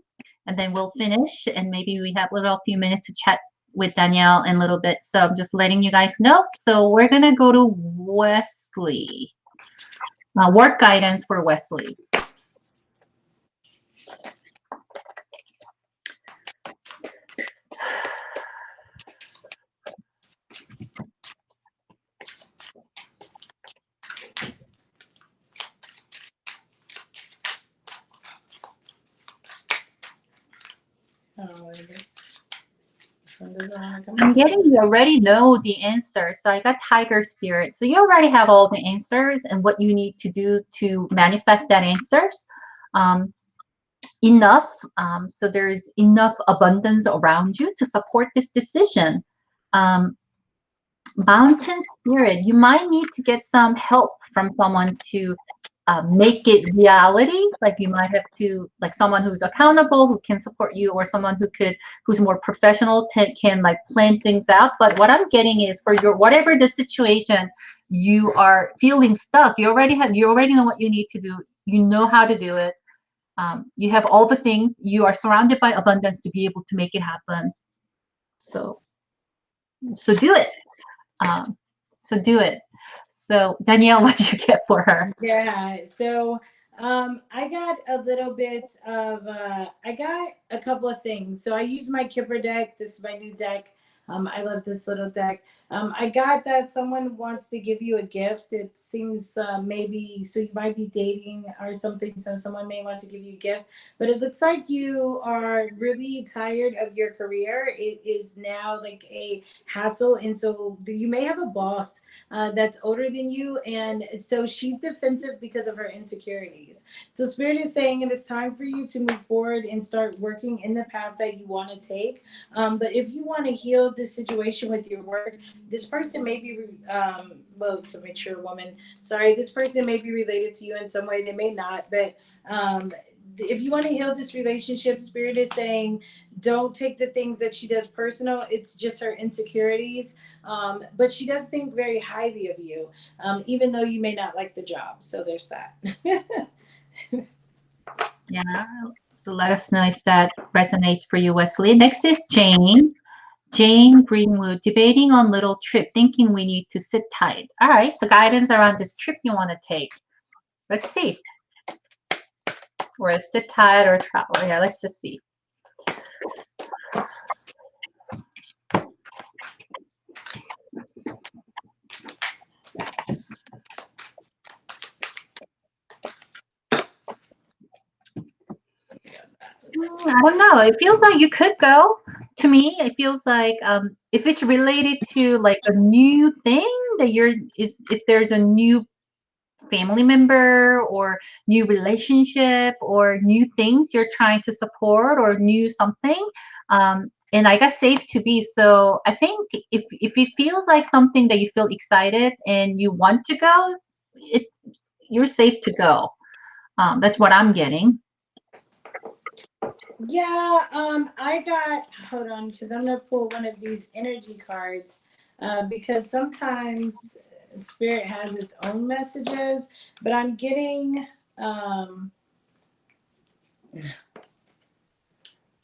[SPEAKER 2] and then we'll finish, and maybe we have a little few minutes to chat with Danyelle in a little bit. So I'm just letting you guys know. So we're gonna go to Wesley. Work guidance for Wesley.
[SPEAKER 1] Oh, this one doesn't want to come
[SPEAKER 2] I'm
[SPEAKER 1] out.
[SPEAKER 2] getting you already know the answer. So I got Tiger Spirit. So you already have all the answers and what you need to do to manifest that answers. Enough. So there's enough abundance around you to support this decision. Mountain Spirit, you might need to get some help from someone to make it reality. Like you might have to, like someone who's accountable, who can support you, or someone who's more professional, can like plan things out. But what I'm getting is for your, whatever the situation you are feeling stuck, you already know what you need to do. You know how to do it. You have all the things. You are surrounded by abundance to be able to make it happen. So do it. Do it. So Danyelle, what did you get for her?
[SPEAKER 1] Yeah. So I got a little bit of I got a couple of things. So I used my Kipper deck. This is my new deck. I love this little deck. I got that someone wants to give you a gift. It seems maybe, so you might be dating or something. So someone may want to give you a gift, but it looks like you are really tired of your career. It is now like a hassle. And so you may have a boss that's older than you. And so she's defensive because of her insecurities. So Spirit is saying it is time for you to move forward and start working in the path that you want to take. But if you want to heal this situation with your work, this person may be, well, it's a mature woman. Sorry, this person may be related to you in some way. They may not, but if you want to heal this relationship, Spirit is saying don't take the things that she does personal. It's just her insecurities. But she does think very highly of you, even though you may not like the job. So there's that.
[SPEAKER 2] Yeah. So let us know if that resonates for you, Wesley. Next is Jane. Jane Greenwood, debating on little trip, thinking we need to sit tight. All right. So guidance around this trip you want to take. Let's see. Or sit tight or travel. Yeah, let's just see. I don't know. It feels like you could go to me, it feels like if it's related to like a new thing that you're is if there's a new family member or new relationship or new things you're trying to support or new something, and I got safe to be. So I think if it feels like something that you feel excited and you want to go, it you're safe to go. That's what I'm getting.
[SPEAKER 1] Yeah, I got, hold on, because I'm gonna pull one of these energy cards, because sometimes spirit has its own messages, but I'm getting, um,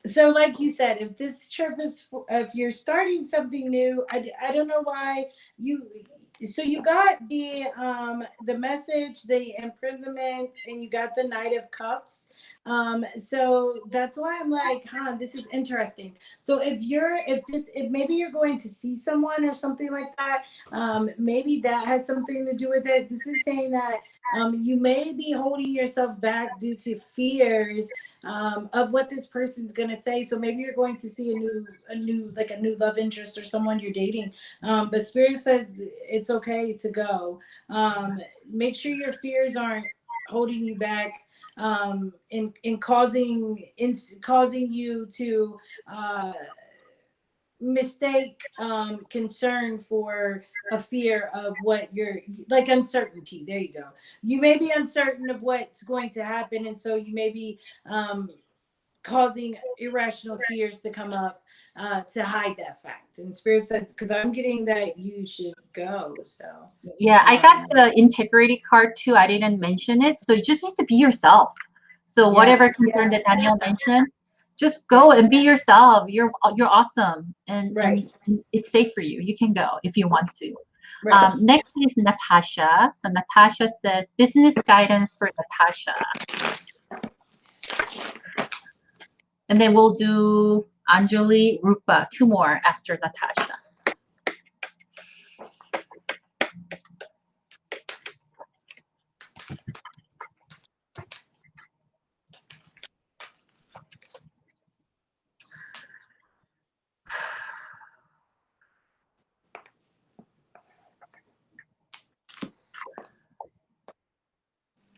[SPEAKER 1] so like you said, if this trip is if you're starting something new, I don't know why you, so you got the message, the imprisonment, and you got the Knight of Cups. So that's why I'm like, huh, this is interesting. So if maybe you're going to see someone or something like that, maybe that has something to do with it. This is saying that you may be holding yourself back due to fears of what this person's going to say. So maybe you're going to see a new love interest or someone you're dating. But spirit says it's okay to go. Make sure your fears aren't holding you back, in causing you to mistake concern for a fear of what you're, like, uncertainty. There you go. You may be uncertain of what's going to happen, and so you may be um, causing irrational fears to come up, to hide that fact. And spirit says, because I'm getting that you should go. So
[SPEAKER 2] Yeah, I got
[SPEAKER 1] um,
[SPEAKER 2] the integrity card too. I didn't mention it. So you just need to be yourself. So
[SPEAKER 1] yeah,
[SPEAKER 2] whatever concern
[SPEAKER 1] yeah,
[SPEAKER 2] that Danielle mentioned, just
[SPEAKER 1] yeah,
[SPEAKER 2] go and be yourself. You're awesome,
[SPEAKER 1] right,
[SPEAKER 2] and it's safe for you. You can go if you want to.
[SPEAKER 1] right.
[SPEAKER 2] Next is Natasha. So Natasha says business guidance for Natasha, and then we'll do Anjali, Rupa, two more after Natasha.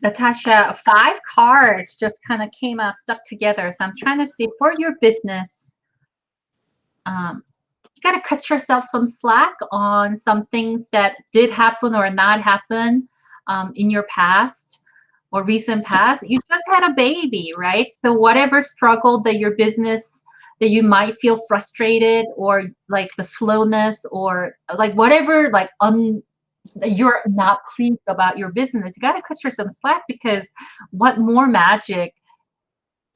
[SPEAKER 2] Natasha, five cards just kind of came out stuck together. So I'm trying to see for your business. You got to cut yourself some slack on some things that did happen or not happen in your past or recent past. You just had a baby, right? So whatever struggle that your business that you might feel frustrated or like the slowness or like whatever like that you're not pleased about your business, you got to cut yourself some slack because what more magic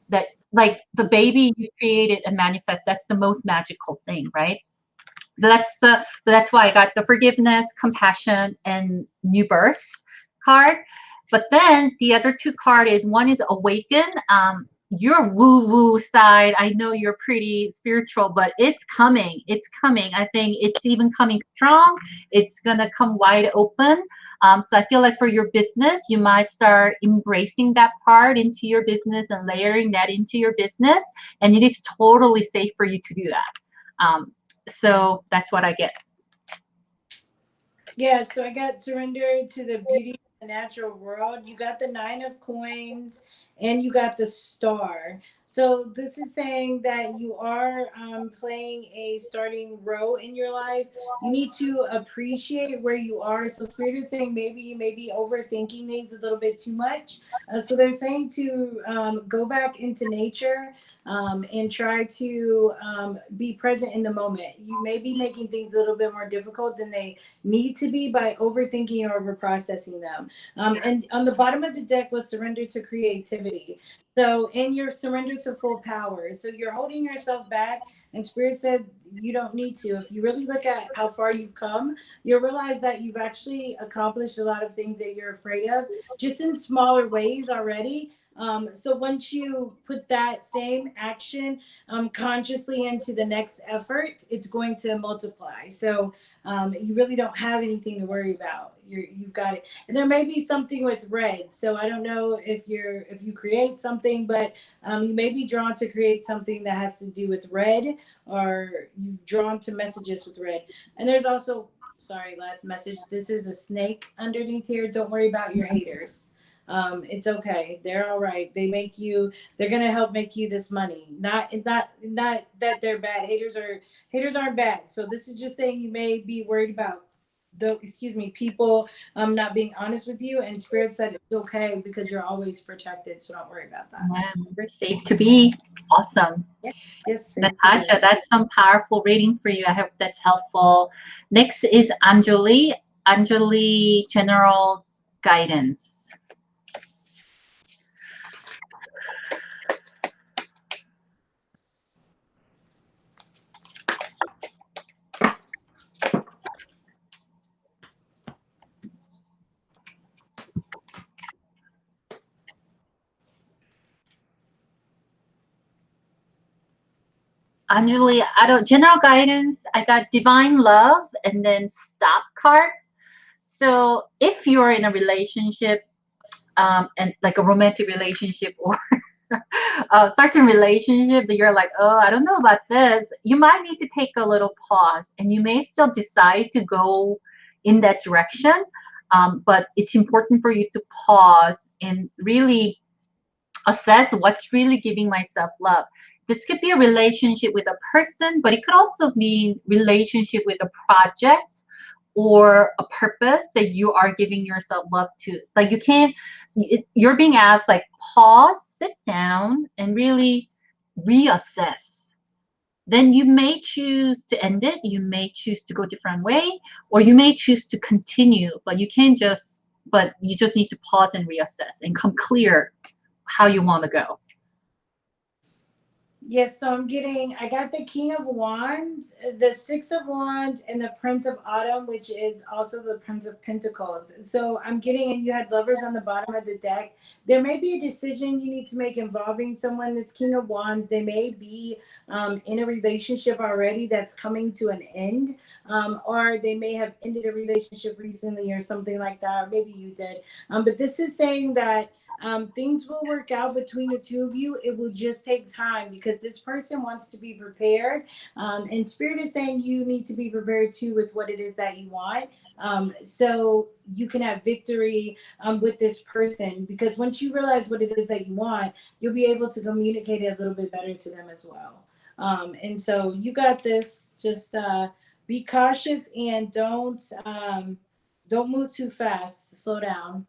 [SPEAKER 2] that like the baby you created and manifest, that's the most magical thing, right? So that's why I got the forgiveness, compassion, and new birth card. But then the other two card is one is awaken. Your woo woo side, I know you're pretty spiritual, but it's coming. It's coming. I think it's even coming strong. It's gonna come wide open. So I feel like for your business, you might start embracing that part into your business and layering that into your business, and it is totally safe for you to do that. So that's what I get.
[SPEAKER 1] Yeah, so I got surrender to the beauty of the natural world. You got the nine of coins and you got the star. So this is saying that you are playing a starting role in your life. You need to appreciate where you are. So spirit is saying maybe you may be overthinking things a little bit too much. So they're saying to go back into nature, and try to be present in the moment. You may be making things a little bit more difficult than they need to be by overthinking or over processing them. And on the bottom of the deck was surrender to creativity. So, and you're surrender to full power. So you're holding yourself back, and Spirit said you don't need to. If you really look at how far you've come, you'll realize that you've actually accomplished a lot of things that you're afraid of, just in smaller ways already. So once you put that same action consciously into the next effort, it's going to multiply. So you really don't have anything to worry about. You've got it. And there may be something with red. So I don't know if you create something, but you may be drawn to create something that has to do with red, or you've drawn to messages with red. And there's also, sorry, last message. This is a snake underneath here. Don't worry about your haters. It's okay. They're all right. They make you. They're gonna help make you this money. Not that they're bad. Haters aren't bad. So this is just saying you may be worried about the, excuse me, people not being honest with you. And Spirit said it's okay because you're always protected. So don't worry about that.
[SPEAKER 2] Yeah, we're safe to be. Awesome.
[SPEAKER 1] Yeah. Yes, safe to be.
[SPEAKER 2] Natasha, that's some powerful reading for you. I hope that's helpful. Next is Anjali. Anjali, general guidance. Anjali, I don't general guidance. I got divine love and then stop card. So if you're in a relationship, and like a romantic relationship or a certain relationship that you're like, oh, I don't know about this, you might need to take a little pause and you may still decide to go in that direction. But it's important for you to pause and really assess what's really giving myself love. This could be a relationship with a person, but it could also be relationship with a project or a purpose that you are giving yourself love to. Like you can't, you're being asked like pause, sit down, and really reassess. Then you may choose to end it, you may choose to go a different way, or you may choose to continue, but you can't just, but you just need to pause and reassess and come clear how you want to go.
[SPEAKER 1] Yes, so I got the King of Wands, the Six of Wands, and the Prince of Autumn, which is also the Prince of Pentacles. So I'm getting, and you had Lovers on the bottom of the deck. There may be a decision you need to make involving someone. This King of Wands, they may be in a relationship already that's coming to an end, or they may have ended a relationship recently or something like that. Or maybe you did. But this is saying that things will work out between the two of you. It will just take time because this person wants to be prepared. And Spirit is saying you need to be prepared too with what it is that you want. So you can have victory with this person, because once you realize what it is that you want, you'll be able to communicate it a little bit better to them as well. And so you got this. Just be cautious and don't move too fast. Slow down.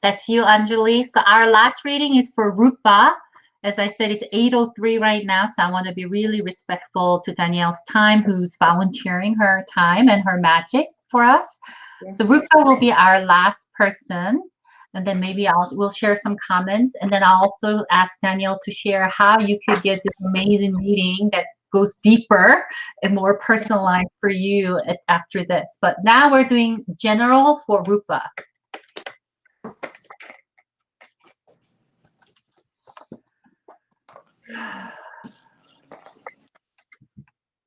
[SPEAKER 2] That's you, Anjali. So our last reading is for Rupa. As I said, it's 8:03 right now, so I want to be really respectful to Danielle's time, who's volunteering her time and her magic for us. So
[SPEAKER 1] Yes.
[SPEAKER 2] Rupa will be our last person, and then maybe we'll share some comments, and then I'll also ask Danielle to share how you could get this amazing reading that goes deeper and more personalized for you after this. But now we're doing general for Rupa.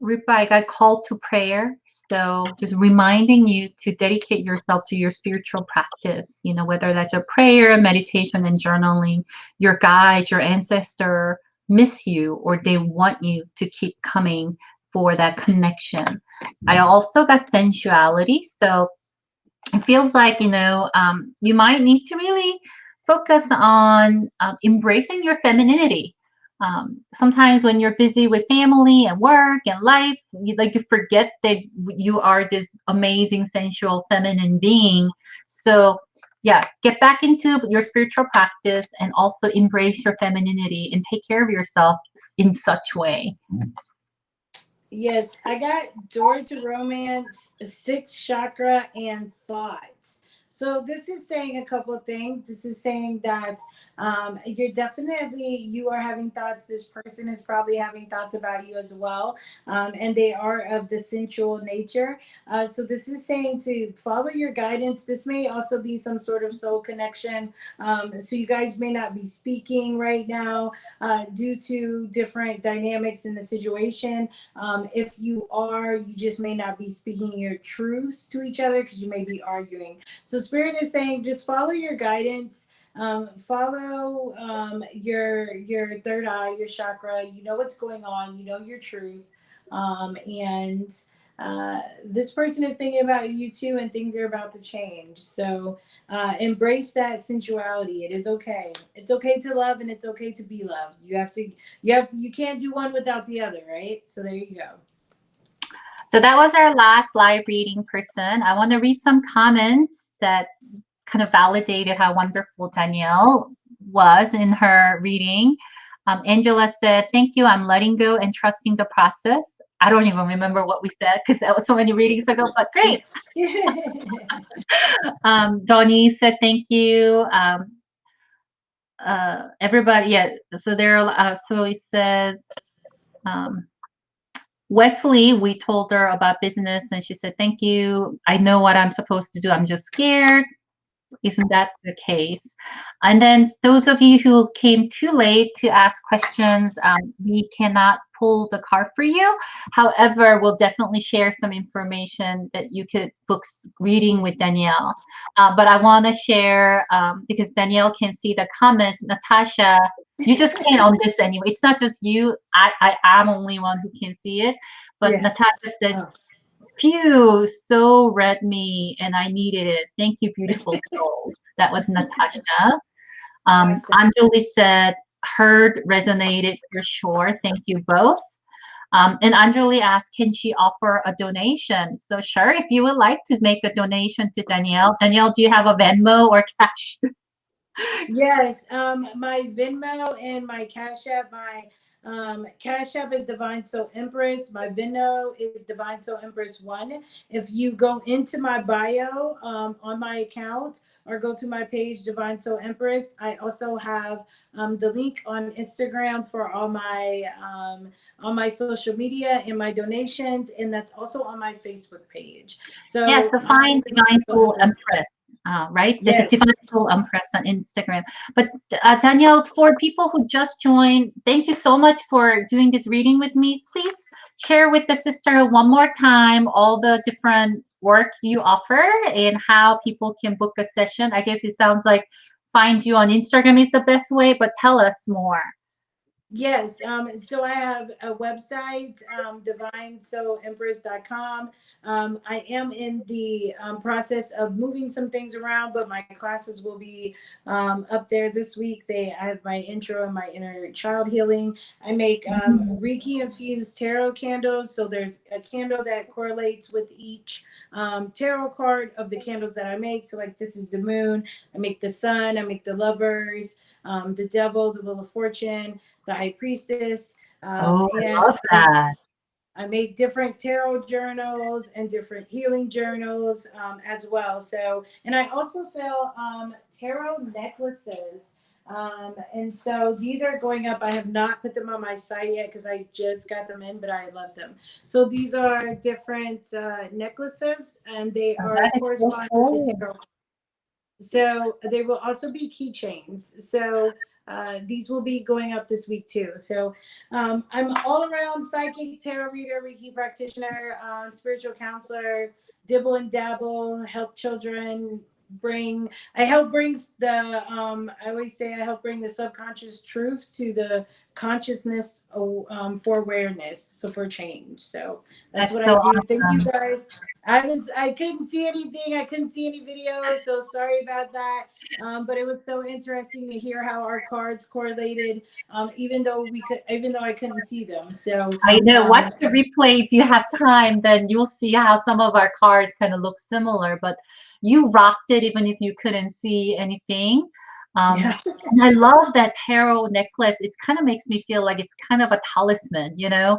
[SPEAKER 2] Rupa, I got called to prayer. So just reminding you to dedicate yourself to your spiritual practice, whether that's a prayer, meditation, and journaling. Your guide, your ancestor miss you, or they want you to keep coming for that connection. I also got sensuality. So it feels like, you might need to really focus on embracing your femininity. Sometimes when you're busy with family and work and life, you forget that you are this amazing, sensual, feminine being. So yeah, get back into your spiritual practice and also embrace your femininity and take care of yourself in such way.
[SPEAKER 1] Yes, I got door to romance, sixth chakra, and thoughts. So this is saying a couple of things. This is saying that you are having thoughts. This person is probably having thoughts about you as well, and they are of the sensual nature. So this is saying to follow your guidance. This may also be some sort of soul connection. So you guys may not be speaking right now due to different dynamics in the situation. If you are, you just may not be speaking your truths to each other because you may be arguing. So Spirit is saying just follow your guidance. Follow your third eye, your chakra. You know what's going on. You know your truth. And this person is thinking about you too, and things are about to change. So embrace that sensuality. It is okay. It's okay to love, and it's okay to be loved. You can't do one without the other, right? So there you go.
[SPEAKER 2] So that was our last live reading person. I want to read some comments that kind of validated how wonderful Danielle was in her reading. Angela said, "Thank you. I'm letting go and trusting the process." I don't even remember what we said because that was so many readings ago, but great. Donnie said, "Thank you." Everybody, yeah. So there, so he says, um, Wesley, we told her about business and she said, "Thank you. I know what I'm supposed to do. I'm just scared." Isn't that the case? And then those of you who came too late to ask questions, we cannot pull the card for you. However, we'll definitely share some information that you could book reading with Danyelle. But I want to share because Danyelle can see the comments. Natasha, you just can't on this anyway. It's not just you. I am only one who can see it. But
[SPEAKER 1] Yeah.
[SPEAKER 2] Natasha
[SPEAKER 1] Oh.
[SPEAKER 2] says, "Phew, so read me and I needed it. Thank you, beautiful souls." That was Natasha.
[SPEAKER 1] Awesome.
[SPEAKER 2] Anjali said, "Heard, resonated for sure. Thank you both." And Anjali asked, "Can she offer a donation?" So sure, if you would like to make a donation to Danyelle. Danyelle, do you have a Venmo or cash?
[SPEAKER 1] Yes, my Venmo and my Cash App. My Cash App is Divine Soul Empress. My Venmo is Divine Soul Empress One. If you go into my bio on my account or go to my page Divine Soul Empress, I also have the link on Instagram for all my social media and my donations, and that's also on my Facebook page.
[SPEAKER 2] Yeah,
[SPEAKER 1] So
[SPEAKER 2] so find
[SPEAKER 1] Divine
[SPEAKER 2] Divine
[SPEAKER 1] Soul
[SPEAKER 2] Soul
[SPEAKER 1] Empress.
[SPEAKER 2] Empress, right? This is
[SPEAKER 1] Yes.
[SPEAKER 2] Divine Soul Empress on Instagram. But Danielle, for people who just joined, thank you so much for doing this reading with me. Please share with the sister one more time all the different work you offer and how people can book a session. I guess it sounds like find you on Instagram is the best way, but tell us more.
[SPEAKER 1] Yes. So I have a website, divinesoulempress.com. I am in the process of moving some things around, but my classes will be up there this week. I have my intro and my inner child healing. I make
[SPEAKER 2] Mhm.
[SPEAKER 1] Reiki infused tarot candles. So there's a candle that correlates with each tarot card of the candles that I make. So like this is the moon. I make the sun. I make the lovers, the devil, the wheel of fortune, the high priestess,
[SPEAKER 2] Oh, I
[SPEAKER 1] and
[SPEAKER 2] love that.
[SPEAKER 1] I make different tarot journals and different healing journals as well. So, and I also sell tarot necklaces. And so these are going up. I have not put them on my site yet because I just got them in, but I love them. So these are different necklaces, and they
[SPEAKER 2] Oh,
[SPEAKER 1] are
[SPEAKER 2] that is so
[SPEAKER 1] correspond with the
[SPEAKER 2] cool.
[SPEAKER 1] tarot. So they will also be keychains. So these will be going up this week too. So I'm all around psychic, tarot reader, Reiki practitioner, spiritual counselor, dibble and dabble, help children I help bring I always say I help bring the subconscious truth to the consciousness for awareness, so for change. So that's
[SPEAKER 2] That's
[SPEAKER 1] what I
[SPEAKER 2] so
[SPEAKER 1] do. Thank you
[SPEAKER 2] awesome.
[SPEAKER 1] guys. I couldn't see anything. I couldn't see any videos, so sorry about that. But it was so interesting to hear how our cards correlated, even though I couldn't see them. So
[SPEAKER 2] I know.
[SPEAKER 1] um,
[SPEAKER 2] Watch the replay if you have time, then you'll see how some of our cards kind of look similar, but you rocked it even if you couldn't see anything.
[SPEAKER 1] yeah,
[SPEAKER 2] And I love that tarot necklace. It kind of makes me feel like it's kind of a talisman, you know?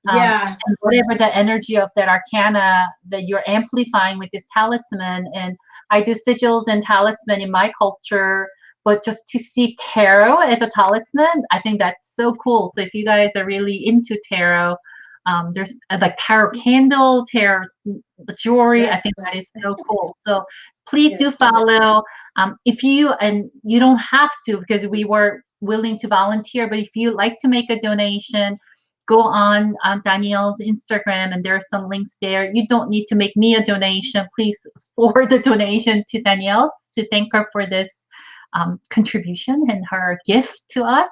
[SPEAKER 1] Yeah.
[SPEAKER 2] And whatever the energy of that arcana that you're amplifying with this talisman. And I do sigils and talisman in my culture, but just to see tarot as a talisman, I think that's so cool. So if you guys are really into tarot, there's like tarot candle, tarot jewelry. I think that is
[SPEAKER 1] Yes.
[SPEAKER 2] so cool. So please do
[SPEAKER 1] Yes.
[SPEAKER 2] follow. If you, and you don't have to because we were willing to volunteer, but if you like to make a donation, go on Danyelle's Instagram and there are some links there. You don't need to make me a donation. Please forward the donation to Danyelle to thank her for this contribution and her gift to us.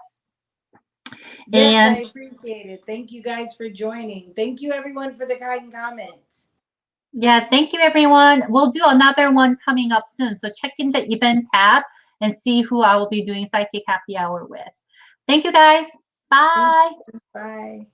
[SPEAKER 1] Yes, I
[SPEAKER 2] And
[SPEAKER 1] appreciate it. Thank you guys for joining. Thank you everyone for the kind comments.
[SPEAKER 2] yeah, thank you everyone. We'll do another one coming up soon. So check in the event tab and see who I will be doing Psychic Happy Hour with. Thank you guys.
[SPEAKER 1] Thank
[SPEAKER 2] Bye.
[SPEAKER 1] you. Bye.